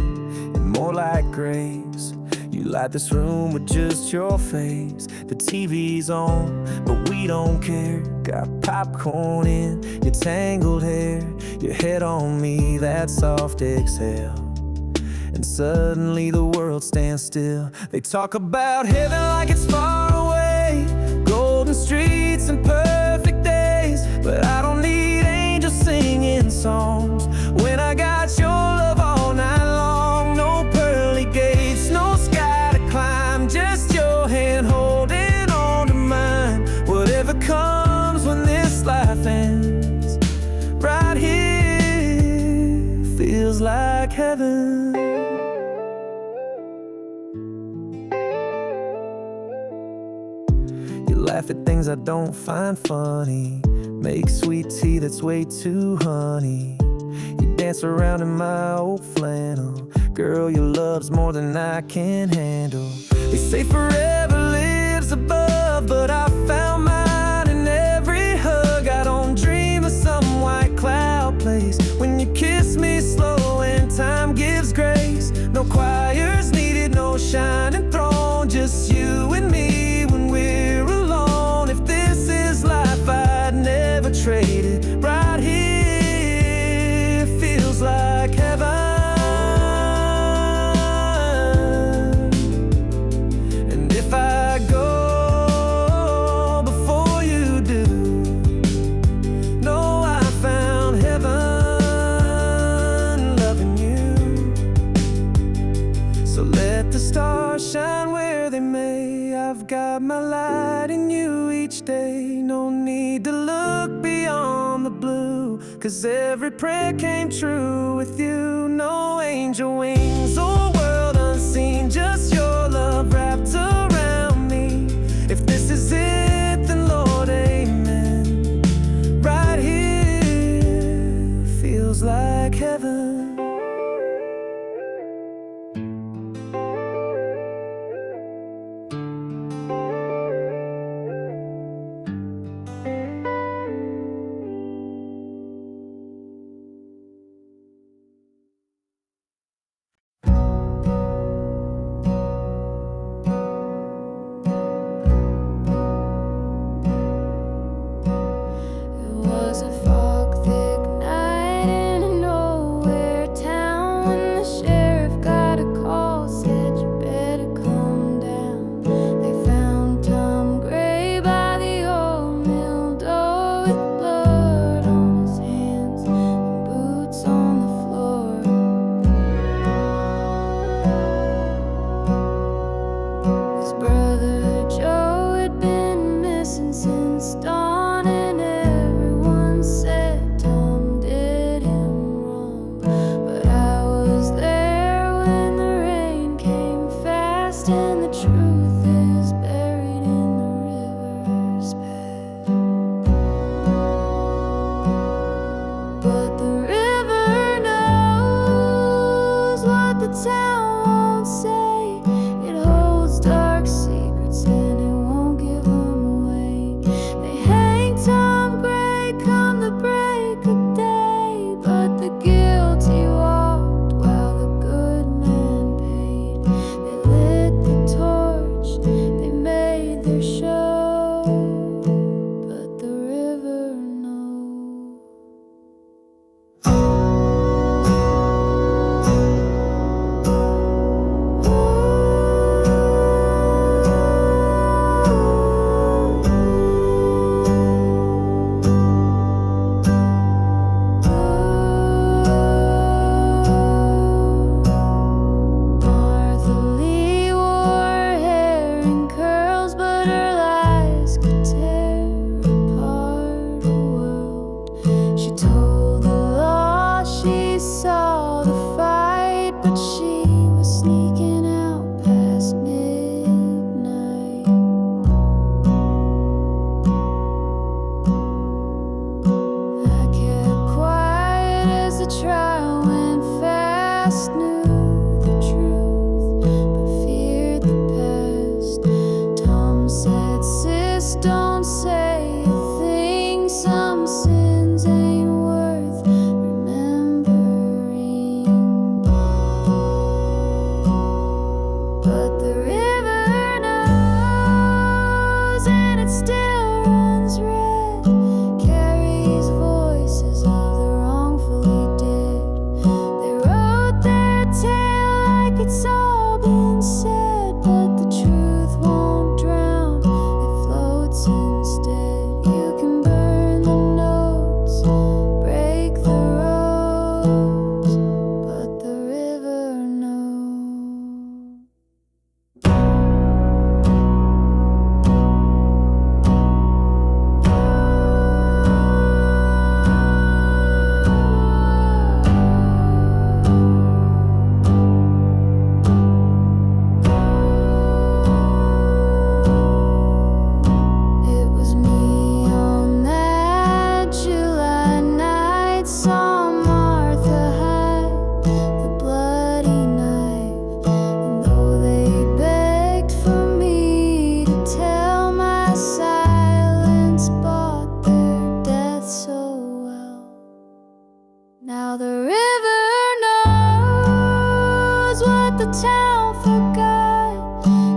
and more like grace. You light this room with just your face. The TV's on, but we don't care. Got popcorn in your tangled hair, your head on me, that soft exhale. And suddenly the world stands still. They talk about heaven like it's far away, golden streets and perfect days, but I don't need angels singing songs when I got your love all night long. No pearly gates, no sky to climb, just your hand holding on to mine. Whatever comes when this life ends, right here feels like heaven. Laugh at things I don't find funny, make sweet tea that's way too honey. You dance around in my old flannel, girl, your love's more than I can handle. They say forever lives above, but I found mine in every hug. I don't dream of some white cloud place when you kiss me slow and time gives grace. No choirs needed, no shining throne, just you and me when we're alone. If this is life, I'd never trade it. Right here feels like heaven. And if I go before you do, know I found heaven loving you. So let the stars shine where they may. I've got my light in you each day. No need to look beyond the blue, 'cause every prayer came true with you. No angel wings or world unseen, just your love wrapped around me. If this is it, then Lord, amen. Right here feels like heaven. tell my silence bought their death so well. Now the river knows what the town forgot.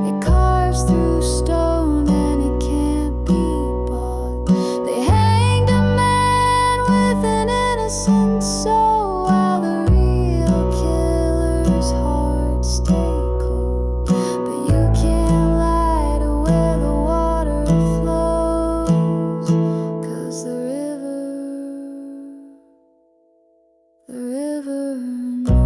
It carves through stone and it can't be bought. They hanged a man with an innocent soul, while the real killer's heart stayed cold. But you can't lie to where the water flows, 'cause the river knows.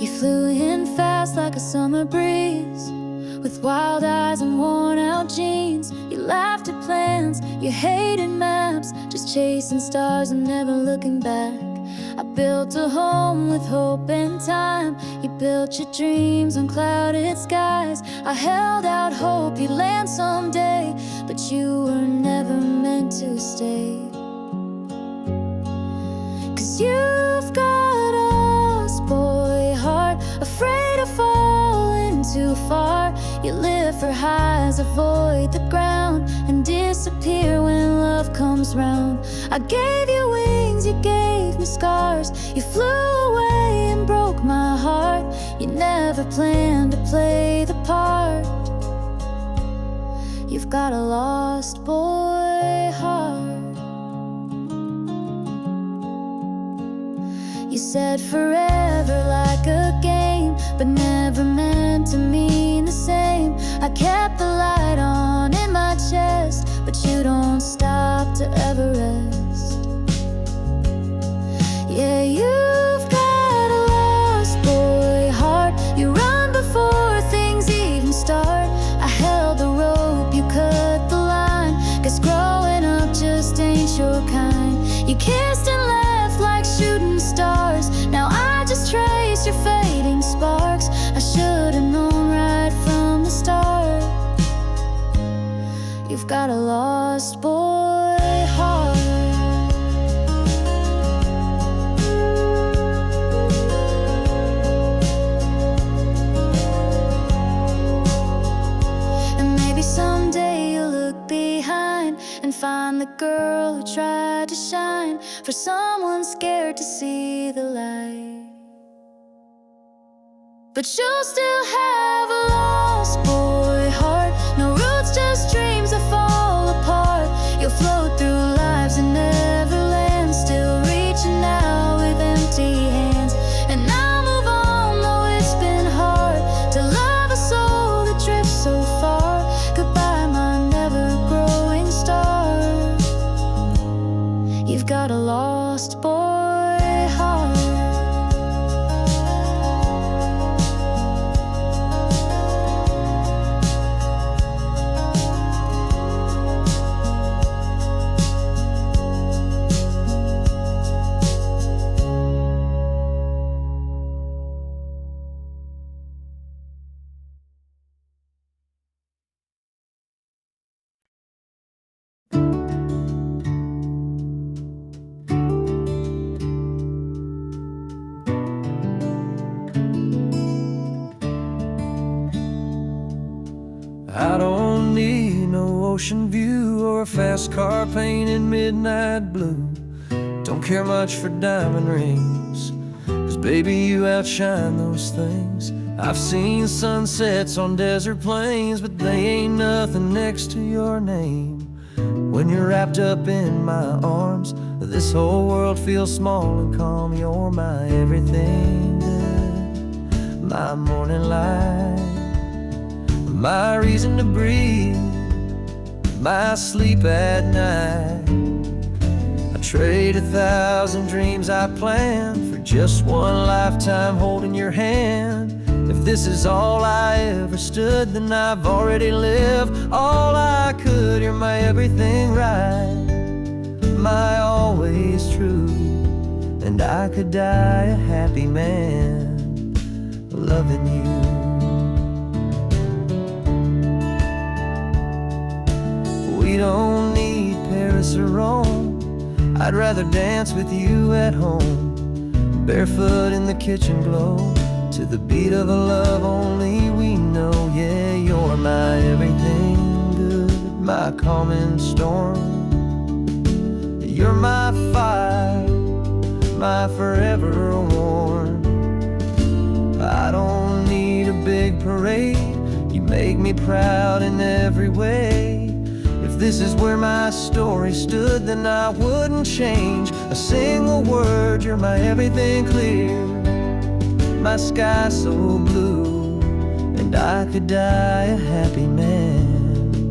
You flew in fast like a summer breeze, with wild eyes and worn out jeans. You laughed at plans, you hated maps, just chasing stars and never looking back. I built a home with hope and time. You built your dreams on clouded skies. I held out hope you'd land someday, but you were never meant to stay. 'Cause you've got a lost boy heart, afraid of falling too far. You live for highs, avoid the ground, and disappear when love comes round. I gave you wings, you gave me scars. You flew away and broke my heart. You never planned to play the part. You've got a lost boy heart. You said forever like a game, but never meant to mean the same. I kept the light on in my chest, but you don't stop to ever rest. Yeah, you've got a lost boy heart. You run before things even start. I held the rope, you cut the line, 'cause growing up just ain't your kind. You kissed and left like shooting stars. Now I just trace your fading sparks. I should've known right from the start. You've got a lost boy heart. And maybe someday you'll look behind and find the girl who tried to shine for someone scared to see the light. But you'll still have a lost boy heart. No roots, just dreams that fall apart. You'll float through lives and never land, still reaching out with empty hands. And I'll move on, though it's been hard to love a soul that drifts so far. Goodbye, my never-growing star. You've got a lost boy heart. I don't need no ocean view or a fast car painted midnight blue. Don't care much for diamond rings, 'cause baby, you outshine those things. I've seen sunsets on desert plains, but they ain't nothing next to your name. When you're wrapped up in my arms, this whole world feels small and calm. You're my everything good, my morning light, my reason to breathe, my sleep at night. I trade 1,000 dreams I planned for just one lifetime holding your hand. If this is all I ever stood, then I've already lived all I could. You're my everything right, my always true, and I could die a happy man, loving you. We don't need Paris or Rome, I'd rather dance with you at home, barefoot in the kitchen glow, to the beat of a love only we know. Yeah, you're my everything good, my calming storm. You're my fire, my forever warm. I don't need a big parade, you make me proud in every way. If this is where my story stood, then I wouldn't change a single word. You're my everything clear, my sky so blue, and I could die a happy man,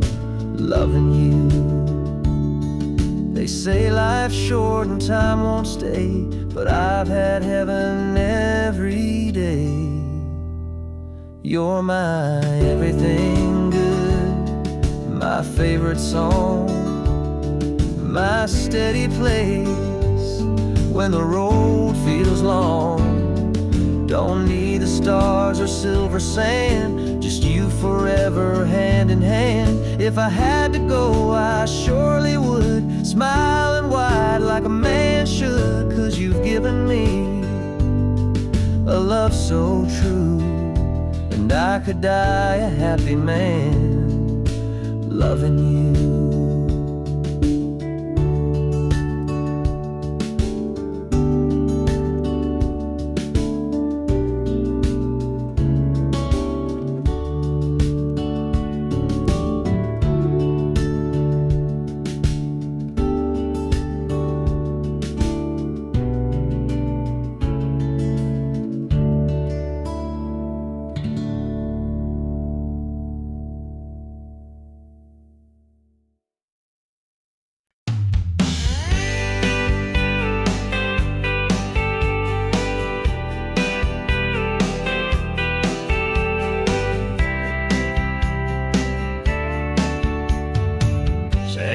loving you. They say life's short and time won't stay, but I've had heaven every day. You're my everything good, my favorite song, my steady place when the road feels long. Don't need the stars or silver sand, just you forever hand in hand. If I had to go, I surely would, smiling wide like a man should, 'cause you've given me a love so true, and I could die a happy man, loving you.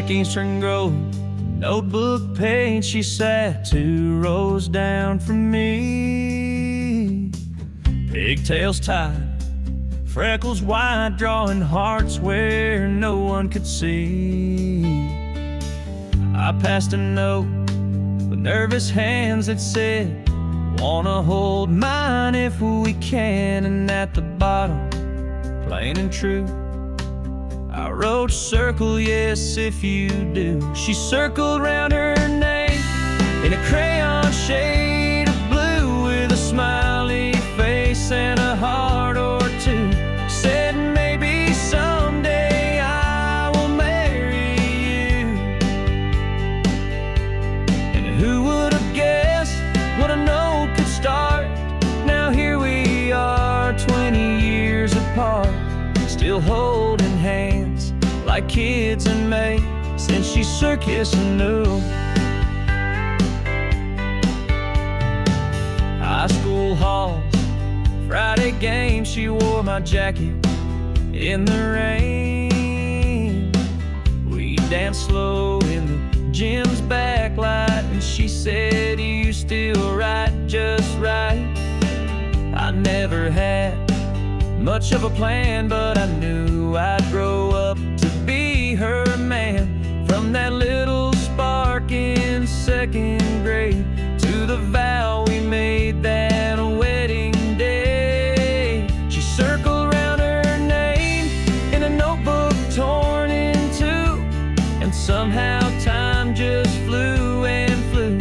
Eastern Grove, notebook page, she sat 2 rows down from me. Pigtails tied, freckles wide, drawing hearts where no one could see. I passed a note with nervous hands that said, wanna hold mine if we can, and at the bottom, plain and true, I wrote circle yes if you do. She circled round her name in a crayon shade of blue, with a smiley face and a heart or two. Said maybe someday I will marry you. And who would have guessed what a note could start? Now here we are, 20 years apart, still holding hands like kids in May, since she circus knew. High school halls, Friday games, she wore my jacket in the rain. We danced slow in the gym's backlight, and she said, you still write just right. I never had much of a plan, but I knew I'd grow up to be her man. From that little spark in 2nd grade to the vow we made that wedding day. She circled around her name in a notebook torn in two, and somehow time just flew and flew.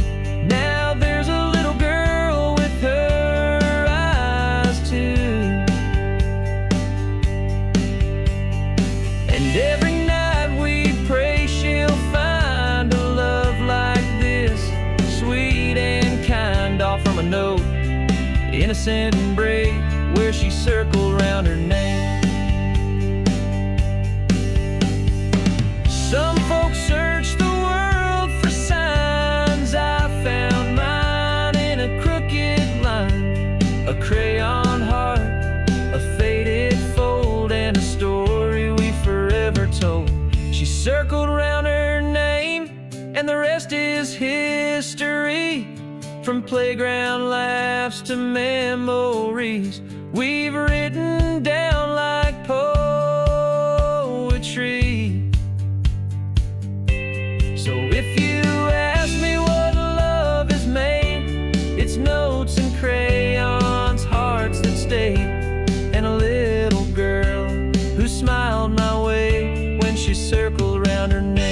Now there's a little girl with her eyes too. And every night we pray she'll find a love like this, sweet and kind, all from a note, innocent and brave, where she circled round her name. Some folks search the world for signs, I found mine in a crooked line, a crayon heart, a faded fold, and a story we forever told. She circled around her name, and the rest is history. From playground laughs to memories we've written down like poetry. So if you ask me what love is made, it's notes and crayons, hearts that stay, and a little girl who smiled my way when she circled around her neck.